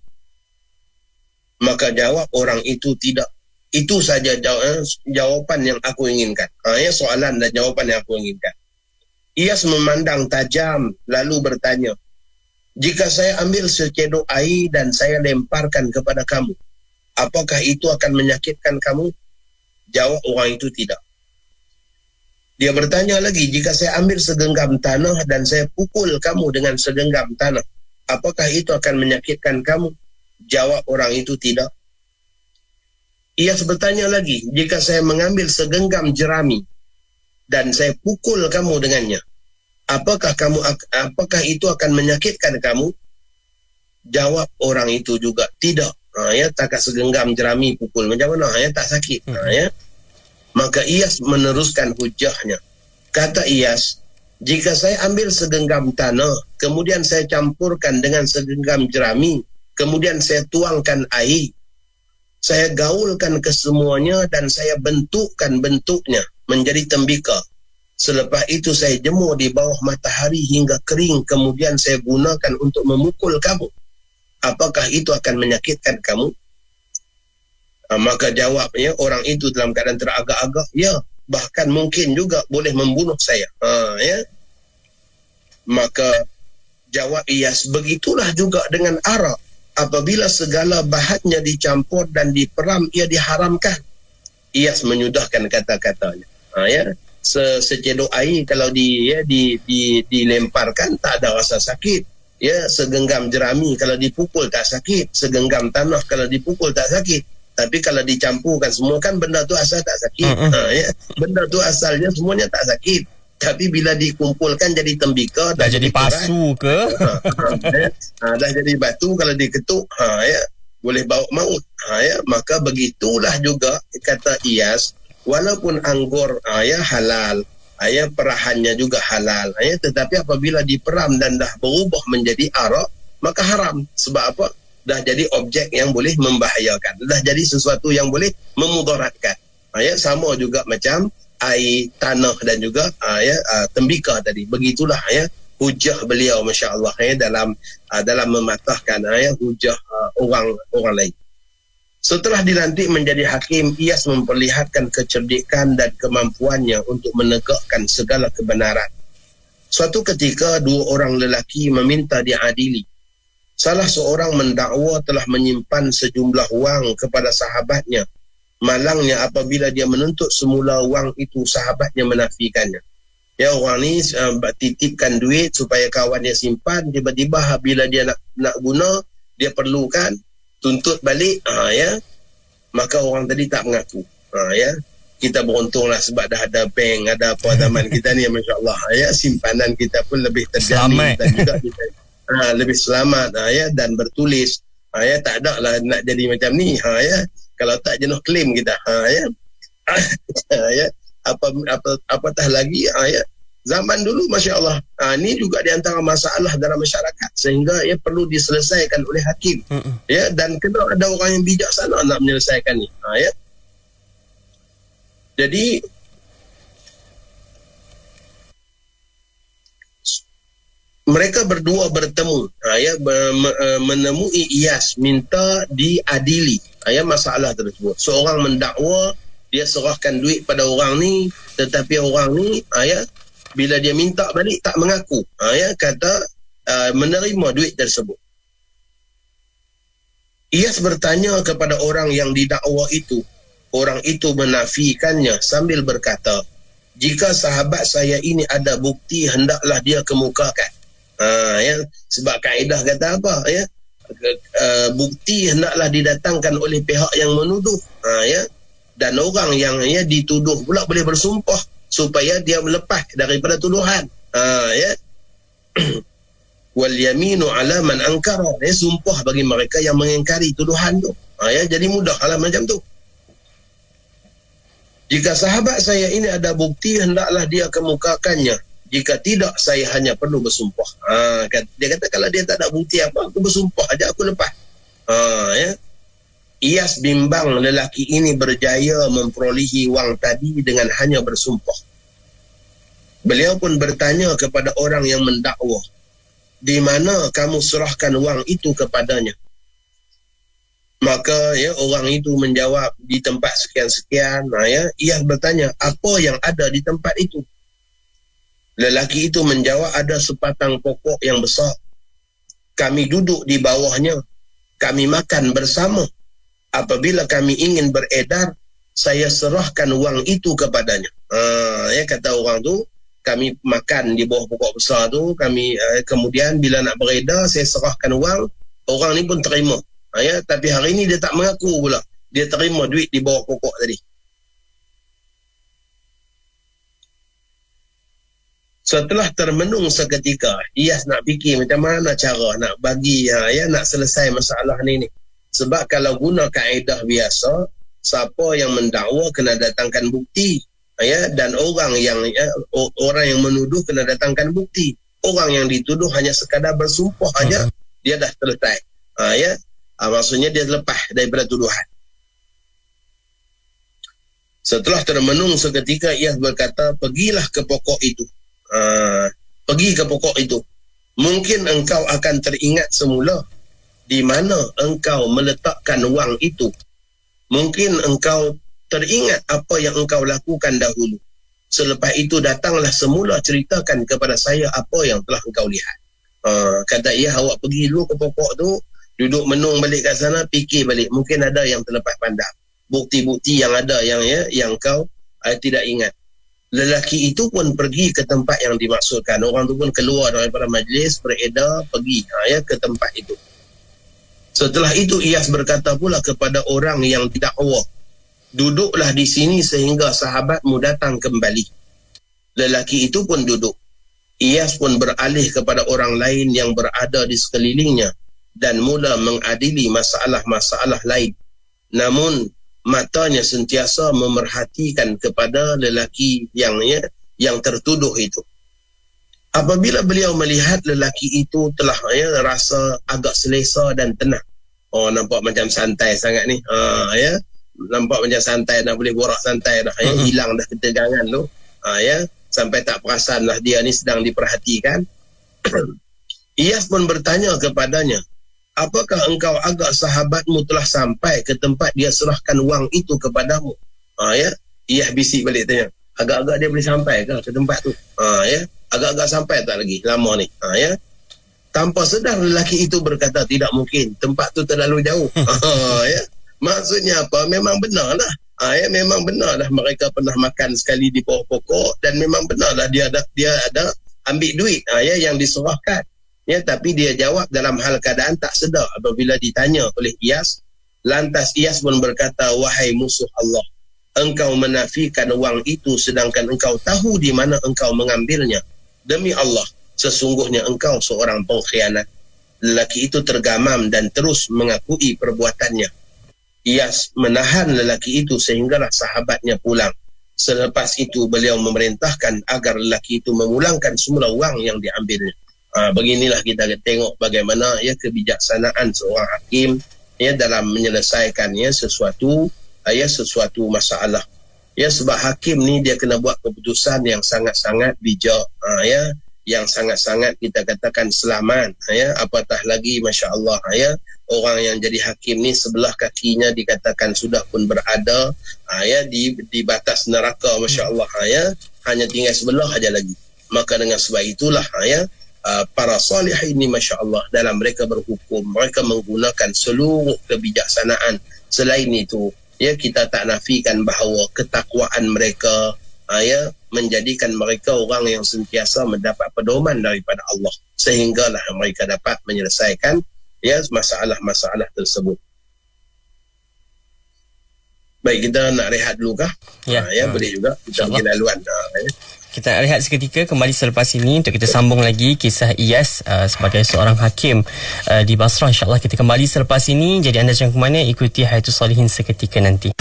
Maka jawab orang itu, tidak. Itu saja jawapan yang aku inginkan. Soalan dan jawapan yang aku inginkan. Iyas memandang tajam lalu bertanya, jika saya ambil secedok air dan saya lemparkan kepada kamu, apakah itu akan menyakitkan kamu? Jawab orang itu, tidak. Dia bertanya lagi, jika saya ambil segenggam tanah dan saya pukul kamu dengan segenggam tanah, apakah itu akan menyakitkan kamu? Jawab orang itu, tidak. Ia bertanya lagi, jika saya mengambil segenggam jerami dan saya pukul kamu dengannya, apakah itu akan menyakitkan kamu? Jawab orang itu juga, tidak. Takat segenggam jerami pukul macam mana? Tak sakit. Maka Iyas meneruskan hujahnya. Kata Iyas, Jika saya ambil segenggam tanah, kemudian saya campurkan dengan segenggam jerami, kemudian saya tuangkan air, saya gaulkan kesemuanya dan saya bentukkan bentuknya menjadi tembikar. Selepas itu saya jemur di bawah matahari hingga kering, kemudian saya gunakan untuk memukul kamu. Apakah itu akan menyakitkan kamu? Maka jawabnya orang itu dalam keadaan teragak-agak, ya, bahkan mungkin juga boleh membunuh saya. Ya. Maka jawab Iyas, begitulah juga dengan arak. Apabila segala bahannya dicampur dan diperam, ia diharamkan. Iyas menyudahkan kata-katanya. Ya. Secedok air kalau dilemparkan tak ada rasa sakit. Ya, segenggam jerami kalau dipukul tak sakit, segenggam tanah kalau dipukul tak sakit. Tapi kalau dicampurkan semua kan benda tu asal tak sakit. Ya, benda tu asalnya semuanya tak sakit. Tapi bila dikumpulkan jadi tembikar, dah jadi pasu ke? Dah jadi batu kalau diketuk, ya, boleh bawa maut. Ya, maka begitulah juga kata Iyas, walaupun anggur ya halal, ya, perahannya juga halal, ya, tetapi apabila diperam dan dah berubah menjadi arak, maka haram. Sebab apa? Dah jadi objek yang boleh membahayakan, dah jadi sesuatu yang boleh memudaratkan. Ya, sama juga macam air, tanah dan juga ya, tembikar tadi. Begitulah ya hujah beliau, masya-Allah, ya, dalam mematahkan ya hujah orang lain. Setelah dilantik menjadi hakim, Iyas memperlihatkan kecerdikan dan kemampuannya untuk menegakkan segala kebenaran. Suatu ketika, dua orang lelaki meminta diadili. Salah seorang mendakwa telah menyimpan sejumlah wang kepada sahabatnya. Malangnya apabila dia menuntut semula wang itu, sahabatnya menafikannya. Ya, orang ni titipkan duit supaya kawan dia simpan, tiba-tiba bila dia nak guna, dia perlukan, tuntut balik, ya, maka orang tadi tak mengaku. Ya, kita beruntunglah sebab dah ada bank, ada apa zaman kita ni, masya-Allah, ya, simpanan kita pun lebih terjamin dan juga kita lebih selamat, ya, dan bertulis, ya, tak ada lah nak jadi macam ni, ya, kalau tak jenuh klaim kita, ya. Ya, apatah lagi, ya, zaman dulu, masya-Allah, ni juga di antara masalah dalam masyarakat sehingga ia perlu diselesaikan oleh hakim. Ya, dan kena ada orang yang bijaksana nak menyelesaikan ni. Ya. Jadi mereka berdua bertemu, ya, menemui Iyas, minta diadili, ya, masalah tersebut. Seorang mendakwa, dia serahkan duit pada orang ni, tetapi orang ni, ya, bila dia minta balik tak mengaku, ya, kata menerima duit tersebut. Iyas bertanya kepada orang yang didakwa itu. Orang itu menafikannya sambil berkata, jika sahabat saya ini ada bukti, hendaklah dia kemukakan. Ya, sebab kaedah kata apa, ya, bukti hendaklah didatangkan oleh pihak yang menuduh, ya, dan orang yang, ya, dituduh pula boleh bersumpah supaya dia melepas daripada tuduhan. Ya. Wal yaminu ala man ankara, ya, sumpah bagi mereka yang mengingkari tuduhan tu. Ya, jadi mudah lah macam tu. Jika sahabat saya ini ada bukti, hendaklah dia kemukakannya. Jika tidak, saya hanya perlu bersumpah. Dia kata kalau dia tak ada bukti apa, aku bersumpah aja, aku lepas. Ya. Iyas bimbang lelaki ini berjaya memperolehi wang tadi dengan hanya bersumpah. Beliau pun bertanya kepada orang yang mendakwa, di mana kamu serahkan wang itu kepadanya? Maka, ya, orang itu menjawab, di tempat sekian-sekian. Ya, Iyas bertanya, apa yang ada di tempat itu? Lelaki itu menjawab, ada sepatang pokok yang besar. Kami duduk di bawahnya. Kami makan bersama. Apabila kami ingin beredar, saya serahkan wang itu kepadanya. Ya, kata orang tu, kami makan di bawah pokok besar tu, kami kemudian bila nak beredar, saya serahkan wang, orang ni pun terima. Ya, tapi hari ni dia tak mengaku pula, dia terima duit di bawah pokok tadi. Setelah termenung seketika, Iyas nak fikir macam mana cara nak bagi, ya, nak selesai masalah ni. Sebab kalau guna kaedah biasa, siapa yang mendakwa kena datangkan bukti. Dan orang yang menuduh kena datangkan bukti. Orang yang dituduh hanya sekadar bersumpah aja, dia dah selesai. Maksudnya dia lepas daripada tuduhan. Setelah termenung seketika, ia berkata, pergilah ke pokok itu. Pergi ke pokok itu. Mungkin engkau akan teringat semula di mana engkau meletakkan wang itu. Mungkin engkau teringat apa yang engkau lakukan dahulu. Selepas itu datanglah semula ceritakan kepada saya apa yang telah engkau lihat. Kata ia, awak pergi dulu ke pokok tu, duduk menung balik kat sana, fikir balik. Mungkin ada yang terlepas pandang. Bukti-bukti yang ada yang kau tidak ingat. Lelaki itu pun pergi ke tempat yang dimaksudkan. Orang tu pun keluar daripada majlis, beredar, pergi ke tempat itu. Setelah itu Iyas berkata pula kepada orang yang didakwa, duduklah di sini sehingga sahabatmu datang kembali. Lelaki itu pun duduk. Iyas pun beralih kepada orang lain yang berada di sekelilingnya dan mula mengadili masalah-masalah lain. Namun matanya sentiasa memerhatikan kepada lelaki yang tertuduh itu. Apabila beliau melihat lelaki itu telah rasa agak selesa dan tenang. Nampak macam santai sangat ni. Nampak macam santai, dah boleh borak santai dah. Hilang dah ketegangan tu. Sampai tak perasan lah dia ni sedang diperhatikan. Iyas pun bertanya kepadanya, apakah engkau agak sahabatmu telah sampai ke tempat dia serahkan wang itu kepadamu? Iyas bisik balik tanya, agak-agak dia boleh sampai ke tempat tu? Agak-agak sampai tak lagi, lama ni. Tanpa sedar lelaki itu berkata, tidak mungkin, tempat tu terlalu jauh. Maksudnya apa? Memang benar lah. Memang benar lah mereka pernah makan sekali di bawah pokok, dan memang benar lah dia ada ambil duit yang diserahkan. Tapi dia jawab dalam hal keadaan tak sedar apabila ditanya oleh Iyas. Lantas Iyas pun berkata, wahai musuh Allah, engkau menafikan wang itu sedangkan engkau tahu di mana engkau mengambilnya. Demi Allah, sesungguhnya engkau seorang pengkhianat. Lelaki itu tergamam dan terus mengakui perbuatannya. Iyas menahan lelaki itu sehinggalah sahabatnya pulang. Selepas itu beliau memerintahkan agar lelaki itu memulangkan semula wang yang diambilnya. Beginilah kita tengok bagaimana kebijaksanaan seorang hakim dalam menyelesaikan sesuatu masalah. Sebab hakim ni dia kena buat keputusan yang sangat-sangat bijak, yang sangat-sangat kita katakan selamat, apatah lagi masya-Allah, orang yang jadi hakim ni sebelah kakinya dikatakan sudah pun berada di batas neraka, masya-Allah, hanya tinggal sebelah aja lagi. Maka dengan sebab itulah para salih ini masya-Allah dalam mereka berhukum, mereka menggunakan seluruh kebijaksanaan. Selain itu kita tak nafikan bahawa ketakwaan mereka menjadikan mereka orang yang sentiasa mendapat pedoman daripada Allah, sehinggalah mereka dapat menyelesaikan masalah-masalah tersebut. Baik, kita nak rehat dulu kah? Boleh juga kita pergi laluan. Kita nak rehat seketika, kembali selepas ini untuk kita sambung lagi kisah Iyas sebagai seorang hakim di Basrah. InsyaAllah kita kembali selepas ini. Jadi anda jangan ke mana, ikuti Hayatus Salihin seketika nanti.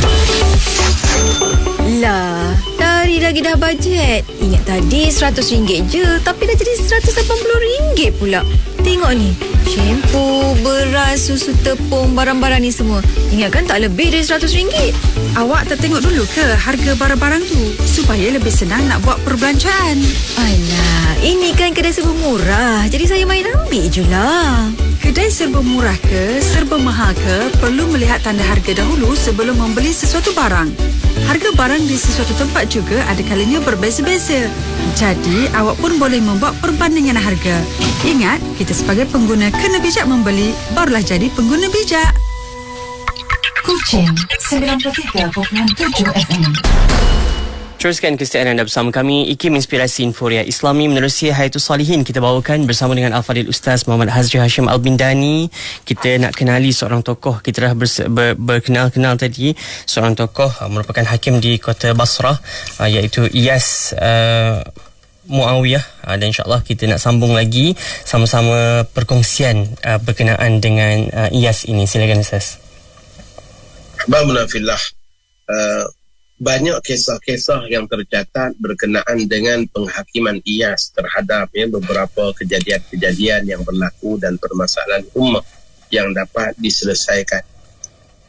Lah, dari lagi dah bajet. Ingat tadi RM100 je, tapi dah jadi RM180 pula. Tengok ni, shampoo, beras, susu tepung, barang-barang ni semua. Ingat kan tak lebih dari RM100. Awak tak tengok dulu ke harga barang-barang tu, supaya lebih senang nak buat perbelanjaan? Alah, ini kan kedai serba murah, jadi saya main ambil je lah. Kedai serba murah ke, serba mahal ke, perlu melihat tanda harga dahulu sebelum membeli sesuatu barang. Harga barang di sesuatu tempat juga ada kalanya berbeza-beza. Jadi, awak pun boleh membuat perbandingan harga. Ingat, kita sebagai pengguna kena bijak membeli, barulah jadi pengguna bijak. Kuching 93.7 FM. Teruskan kesetiaan anda bersama kami, IKIM Inspirasi Inforia Islami menerusi Hayatus Salihin. Kita bawakan bersama dengan Al-Fadhil Ustaz Muhammad Hazri Hashim Al-Bindani. Kita nak kenali seorang tokoh. Kita dah berkenal-kenal tadi. Seorang tokoh merupakan hakim di kota Basrah, iaitu Iyas Muawiyah, dan insyaAllah kita nak sambung lagi sama-sama perkongsian berkenaan dengan Iyas ini. Silakan Ustaz. Alhamdulillah. banyak kisah-kisah yang tercatat berkenaan dengan penghakiman Iyas terhadap beberapa kejadian-kejadian yang berlaku dan permasalahan ummah yang dapat diselesaikan.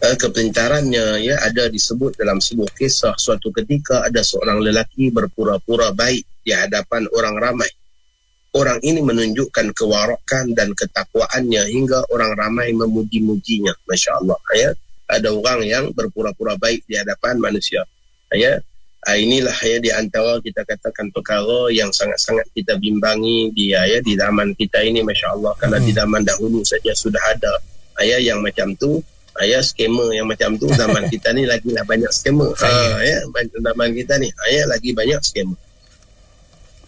Kepintarannya ada disebut dalam sebuah kisah, suatu ketika ada seorang lelaki berpura-pura baik di hadapan orang ramai. Orang ini menunjukkan kewarakan dan ketakwaannya hingga orang ramai memuji-mujinya. Masya Allah. Ada orang yang berpura-pura baik di hadapan manusia. Inilah di antara kita katakan perkara yang sangat-sangat kita bimbangi di zaman kita ini. Masya Allah. Kalau di zaman dahulu saja sudah ada yang macam tu, skema yang macam tu, zaman kita ni lagilah banyak skema. Zaman kita ni lagi banyak skema.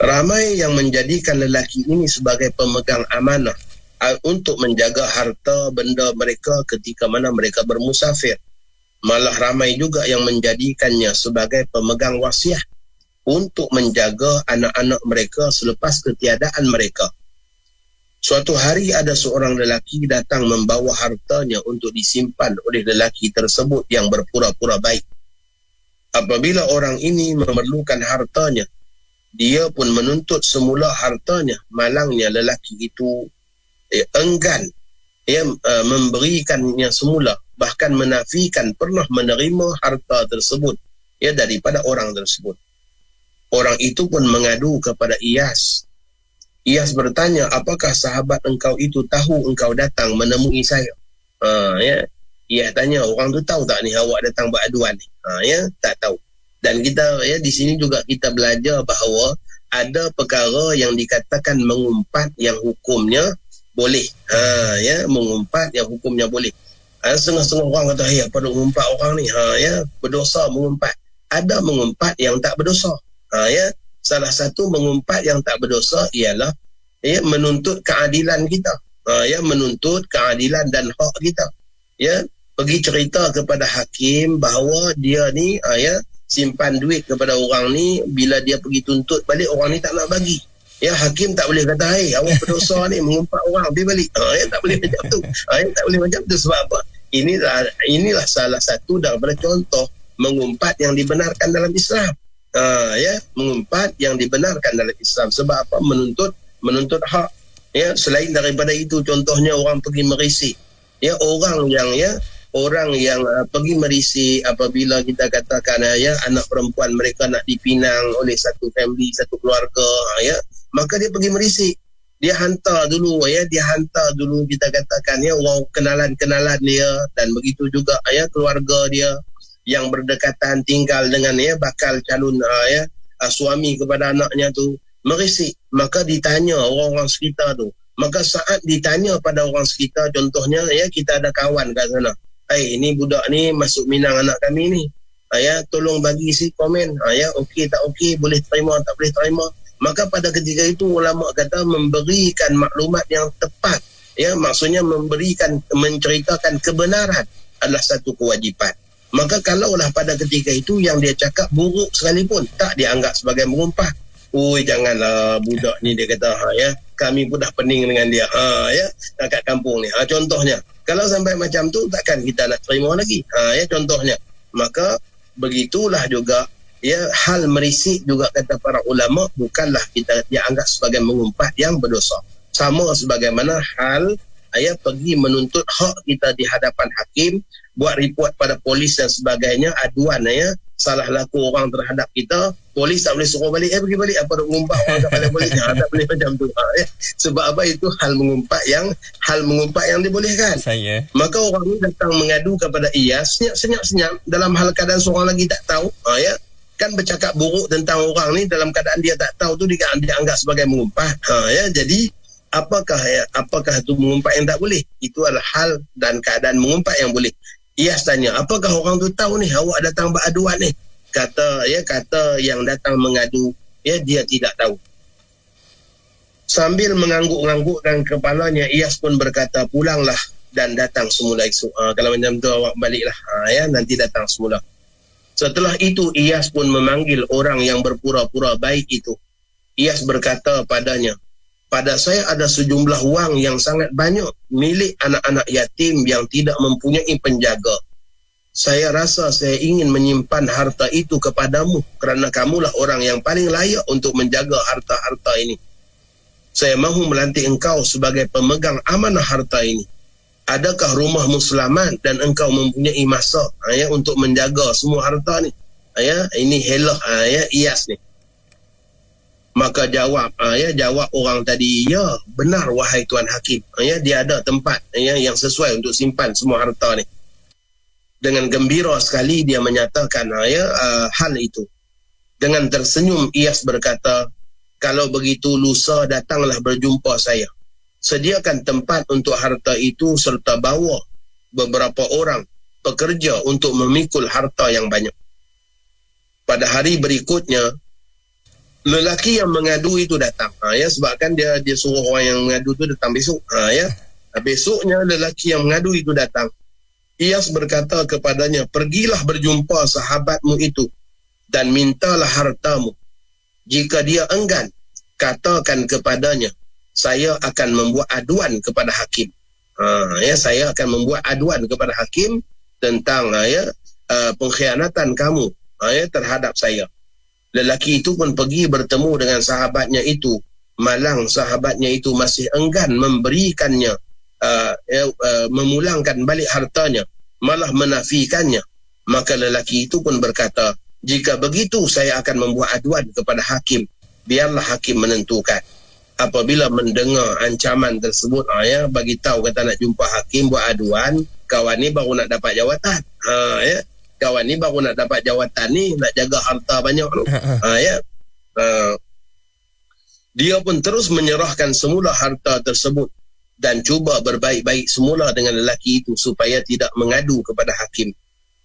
Ramai yang menjadikan lelaki ini sebagai pemegang amanah untuk menjaga harta benda mereka ketika mana mereka bermusafir. Malah ramai juga yang menjadikannya sebagai pemegang wasiat untuk menjaga anak-anak mereka selepas ketiadaan mereka. Suatu hari ada seorang lelaki datang membawa hartanya untuk disimpan oleh lelaki tersebut yang berpura-pura baik. Apabila orang ini memerlukan hartanya, dia pun menuntut semula hartanya. Malangnya lelaki itu enggan memberikannya semula, bahkan menafikan pernah menerima harta tersebut daripada orang tersebut. Orang itu pun mengadu kepada Iyas. Iyas bertanya, apakah sahabat engkau itu tahu engkau datang menemui saya? Iyas tanya, orang tu tahu tak ni awak datang beraduan ni? Tak tahu. Dan kita di sini juga kita belajar bahawa ada perkara yang dikatakan mengumpat yang hukumnya boleh. Mengumpat yang hukumnya boleh. Setengah-setengah orang kata, apa nak mengumpat orang ni? Berdosa mengumpat. Ada mengumpat yang tak berdosa. Salah satu mengumpat yang tak berdosa ialah menuntut keadilan kita. Menuntut keadilan dan hak kita. Pergi cerita kepada hakim bahawa dia ni simpan duit kepada orang ni, bila dia pergi tuntut balik orang ni tak nak bagi. Hakim tak boleh kata, awak berdosa ni mengumpat orang, pergi balik. Tak boleh macam tu. Tak boleh macam tu. Sebab apa? Inilah salah satu daripada contoh mengumpat yang dibenarkan dalam Islam. Mengumpat yang dibenarkan dalam Islam. Sebab apa? Menuntut hak. Selain daripada itu, contohnya orang pergi merisik. Orang yang pergi merisik apabila kita katakan anak perempuan mereka nak dipinang oleh satu family, satu keluarga, maka dia pergi merisik. Dia hantar dulu kita katakan orang kenalan dia, dan begitu juga keluarga dia yang berdekatan tinggal dengan bakal calon suami kepada anaknya tu merisik. Maka ditanya orang-orang sekitar tu. Maka saat ditanya pada orang sekitar, contohnya kita ada kawan kat sana, ini budak ni masuk minang anak kami ni, tolong bagi komen, okey tak okey, boleh terima tak boleh terima. Maka pada ketika itu ulama kata memberikan maklumat yang tepat, maksudnya menceritakan kebenaran adalah satu kewajipan. Maka kalaulah pada ketika itu yang dia cakap buruk sekalipun, tak dianggap sebagai mengumpat. Janganlah budak ni, dia kata kami pun dah pening dengan dia kat kampung ni. Contohnya, kalau sampai macam tu takkan kita nak terima lagi. Contohnya. Maka begitulah juga hal merisik juga kata para ulama bukanlah kita dianggap sebagai mengumpat yang berdosa. Sama sebagaimana hal pergi menuntut hak kita di hadapan hakim, buat report pada polis dan sebagainya, aduan salah laku orang terhadap kita, polis tak boleh suruh balik, pergi balik, apa nak mengumpat orang kepada polis, tak boleh macam tu. Sebab apa? Itu hal mengumpat yang dibolehkan. Maka orang ni datang mengadu kepada Iyas, senyap dalam hal keadaan seorang lagi tak tahu, kan bercakap buruk tentang orang ni dalam keadaan dia tak tahu tu, dia anggap sebagai mengumpat. Jadi apakah itu mengumpat yang tak boleh? Itu adalah hal dan keadaan mengumpat yang boleh. Iyas tanya, apakah orang tu tahu ni awak datang beraduan ni? Kata yang datang mengadu, dia tidak tahu. Sambil mengangguk-anggukkan kepalanya, Iyas pun berkata, pulanglah dan datang semula esok. Kalau macam tu awak baliklah, nanti datang semula. Setelah itu Iyas pun memanggil orang yang berpura-pura baik itu. Iyas berkata padanya, pada saya ada sejumlah wang yang sangat banyak milik anak-anak yatim yang tidak mempunyai penjaga. saya rasa saya ingin menyimpan harta itu kepadamu kerana kamulah orang yang paling layak untuk menjaga harta-harta ini. Saya mahu melantik engkau sebagai pemegang amanah harta ini. Adakah rumahmu selamat dan engkau mempunyai masa untuk menjaga semua harta ni? Ini Helah Iyas ni. Maka jawab orang tadi, ya benar wahai Tuan Hakim. Dia ada tempat yang sesuai untuk simpan semua harta ni. Dengan gembira sekali dia menyatakan hal itu. Dengan tersenyum Iyas berkata, kalau begitu lusa datanglah berjumpa saya. Sediakan tempat untuk harta itu serta bawa beberapa orang pekerja untuk memikul harta yang banyak. Pada hari berikutnya, lelaki yang mengadu itu datang. Sebabkan dia suruh orang yang mengadu itu datang besok. Besoknya lelaki yang mengadu itu datang. Iyas berkata kepadanya, pergilah berjumpa sahabatmu itu dan mintalah hartamu. Jika dia enggan, katakan kepadanya, saya akan membuat aduan kepada hakim. Saya akan membuat aduan kepada hakim tentang pengkhianatan kamu terhadap saya. Lelaki itu pun pergi bertemu dengan sahabatnya itu. Malang sahabatnya itu masih enggan memberikannya, memulangkan balik hartanya, malah menafikannya. Maka lelaki itu pun berkata, jika begitu saya akan membuat aduan kepada hakim. Biarlah hakim menentukan. Apabila mendengar ancaman tersebut, bagi tahu kata nak jumpa hakim buat aduan, kawan ni baru nak dapat jawatan. Kawan ni baru nak dapat jawatan ni, nak jaga harta banyak tu. Dia pun terus menyerahkan semula harta tersebut dan cuba berbaik-baik semula dengan lelaki itu supaya tidak mengadu kepada hakim.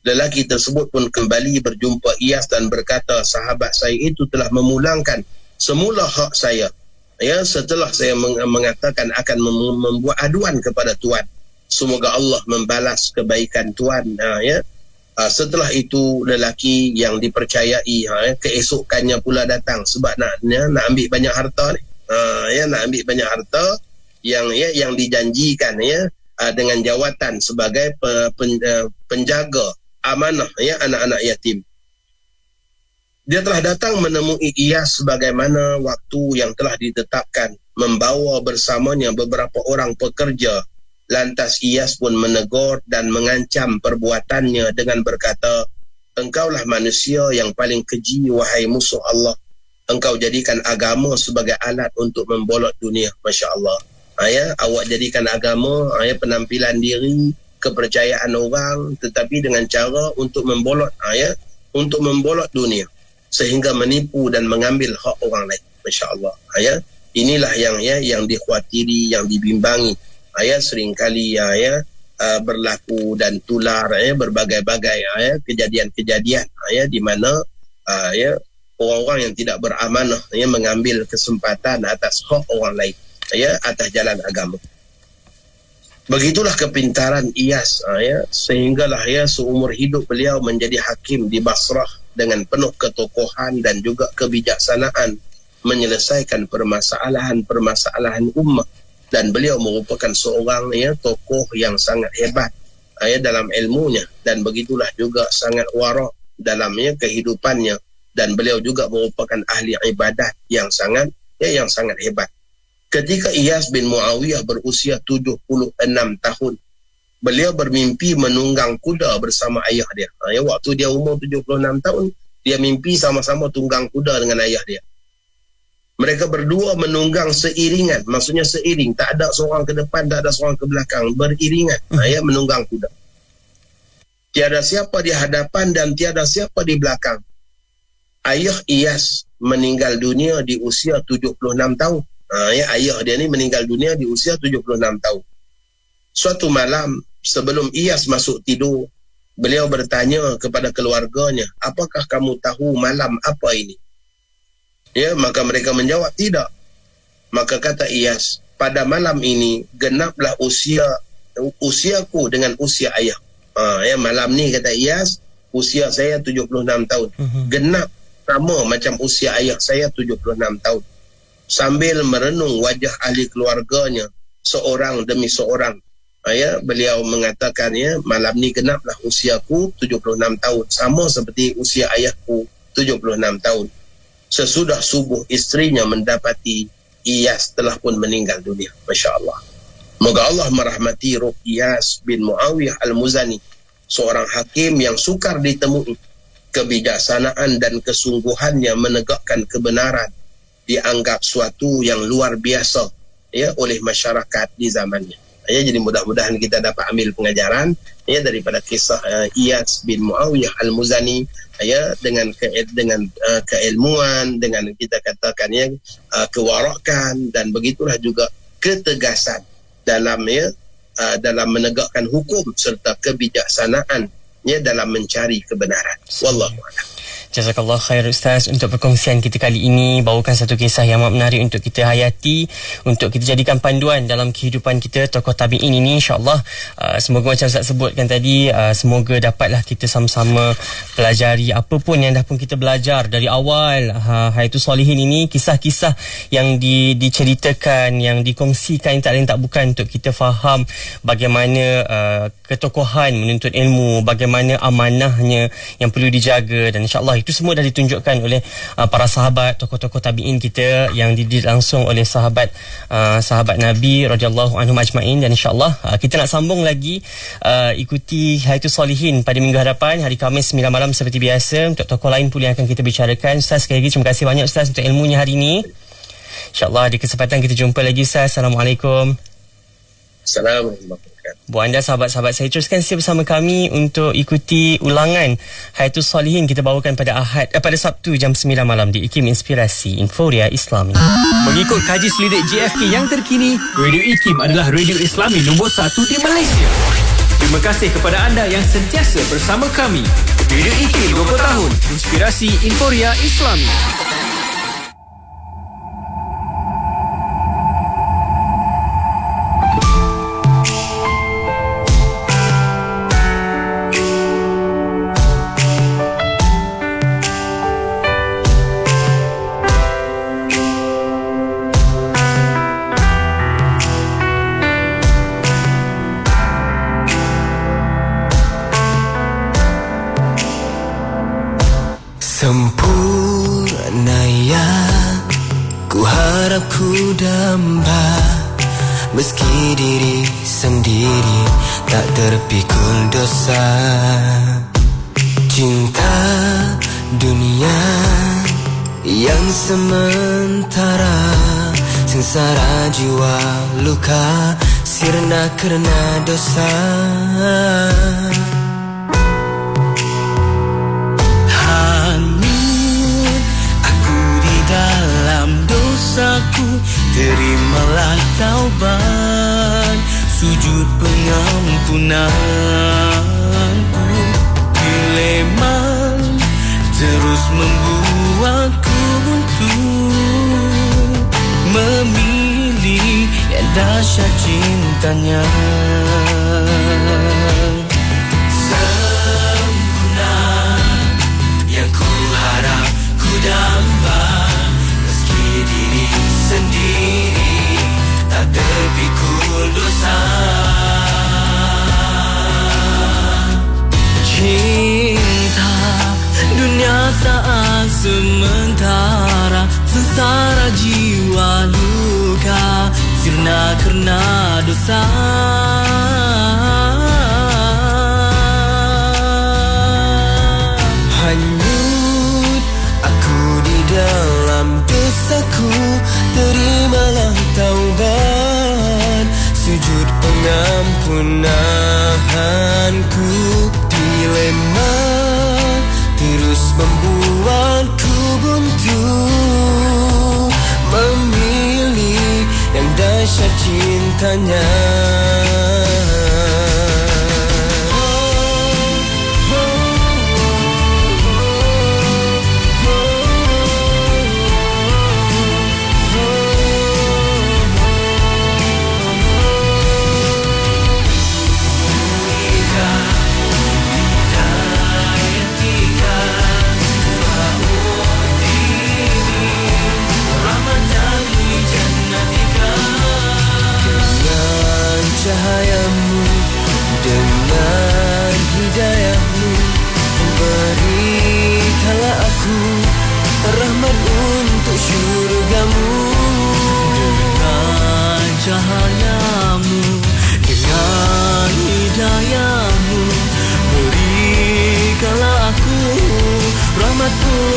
Lelaki tersebut pun kembali berjumpa Iyas dan berkata, sahabat saya itu telah memulangkan semula hak saya. Setelah saya mengatakan akan membuat aduan kepada Tuan. Semoga Allah membalas kebaikan Tuan. Setelah itu lelaki yang dipercayai keesokannya pula datang sebab nak ambil banyak harta ni. Nak ambil banyak harta yang dijanjikan dengan jawatan sebagai penjaga amanah anak-anak yatim. Dia telah datang menemui Iyas sebagaimana waktu yang telah ditetapkan, membawa bersamanya beberapa orang pekerja. Lantas Iyas pun menegur dan mengancam perbuatannya dengan berkata, engkaulah manusia yang paling keji wahai musuh Allah. Engkau jadikan agama sebagai alat untuk membolot dunia. Masya Allah. Awak jadikan agama penampilan diri, kepercayaan orang, tetapi dengan cara untuk membolot untuk membolot dunia sehingga menipu dan mengambil hak orang lain. Masya Allah. Inilah yang dikhawatiri, yang dibimbangi. Seringkali berlaku dan tular berbagai-bagai kejadian-kejadian di mana orang-orang yang tidak beramanah mengambil kesempatan atas hak orang lain atas jalan agama. Begitulah kepintaran Iyas sehinggalah seumur hidup beliau menjadi hakim di Basrah dengan penuh ketokohan dan juga kebijaksanaan menyelesaikan permasalahan ummah. Dan beliau merupakan seorang tokoh yang sangat hebat dalam ilmunya, dan begitulah juga sangat warak dalam kehidupannya, dan beliau juga merupakan ahli ibadat yang sangat hebat. Ketika Iyas bin Muawiyah berusia 76 tahun, beliau bermimpi menunggang kuda bersama ayah dia. Waktu dia umur 76 tahun, dia mimpi sama-sama tunggang kuda dengan ayah dia. Mereka berdua menunggang seiringan, maksudnya seiring, tak ada seorang ke depan, tak ada seorang ke belakang, beriringan menunggang kuda. Tiada siapa di hadapan dan tiada siapa di belakang. Ayah Iyas meninggal dunia di usia 76 tahun. Ayah dia ni meninggal dunia di usia 76 tahun. Suatu malam sebelum Iyas masuk tidur, beliau bertanya kepada keluarganya, apakah kamu tahu malam apa ini? Maka mereka menjawab tidak. Maka kata Iyas, pada malam ini genaplah usiaku dengan usia ayah. Malam ni kata Iyas, usia saya 76 tahun. Genap sama macam usia ayah saya 76 tahun. Sambil merenung wajah ahli keluarganya seorang demi seorang, beliau mengatakan malam ni genaplah usiaku 76 tahun, sama seperti usia ayahku 76 tahun. Sesudah subuh isterinya mendapati Iyas telah pun meninggal dunia. Masya Allah. Moga Allah merahmati roh Iyas bin Muawiyah Al-Muzani, seorang hakim yang sukar ditemui. Kebijaksanaan dan kesungguhannya menegakkan kebenaran dianggap suatu yang luar biasa oleh masyarakat di zamannya. Jadi mudah-mudahan kita dapat ambil pengajaran daripada kisah Iyas bin Muawiyah Al-Muzani dengan keilmuan, dengan kita katakan kewarakan, dan begitulah juga ketegasan dalam menegakkan hukum serta kebijaksanaan dalam mencari kebenaran. Wallahu a'lam. Jazakallah khair Ustaz untuk perkongsian kita kali ini, bawakan satu kisah yang amat menarik untuk kita hayati, untuk kita jadikan panduan dalam kehidupan kita. Tokoh tabi'in ini insya-Allah semoga macam Ustaz sebutkan tadi, semoga dapatlah kita sama-sama pelajari apa pun yang dah pun kita belajar dari awal Hayatus Solihin ini, kisah-kisah yang diceritakan, yang dikongsikan, yang tak lain tak bukan untuk kita faham bagaimana ketokohan menuntut ilmu, bagaimana amanahnya yang perlu dijaga, dan insya-Allah itu semua dah ditunjukkan oleh para sahabat, tokoh-tokoh tabi'in kita yang dididik langsung oleh sahabat Nabi radhiyallahu anhum ajma'in. Dan insya-Allah kita nak sambung lagi ikuti Hayatus Solihin pada minggu hadapan, hari Khamis 9 malam seperti biasa, untuk tokoh lain pula yang akan kita bicarakan. Ustaz, sekali lagi terima kasih banyak Ustaz untuk ilmunya hari ini. InsyaAllah di kesempatan kita jumpa lagi Ustaz. Assalamualaikum. Assalamualaikum. Buat anda sahabat-sahabat saya, teruskan setia bersama kami untuk ikuti ulangan Hayatus Solihin kita bawakan pada Sabtu jam 9 malam di IKIM Inspirasi Inforia Islami. Mengikut kaji selidik JFK yang terkini, Radio IKIM adalah radio Islami nombor 1 di Malaysia. Terima kasih kepada anda yang sentiasa bersama kami. Radio IKIM 20 tahun Inspirasi Inforia Islami. Sempurna yang ku harap ku damba, meski diri sendiri tak terpikul dosa. Cinta dunia yang sementara, sengsara jiwa luka sirna kerana dosa. Terimalah taubat, sujud pengampunanku. Dilema terus membuatku buntu, memilih yang dahsyat cintanya. Sempurna yang ku harap ku damba, diri sendiri tak terpikul dosa. Cinta dunia saat sementara, sengsara jiwa luka sirna kerana dosa. Hanyut aku di dalam dosaku, terimalah taubat, sujud pengampunanku. Dilema terus membuatku buntu, memilih yang dahsyat cintanya. Cahaya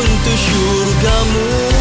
untuk syurgamu.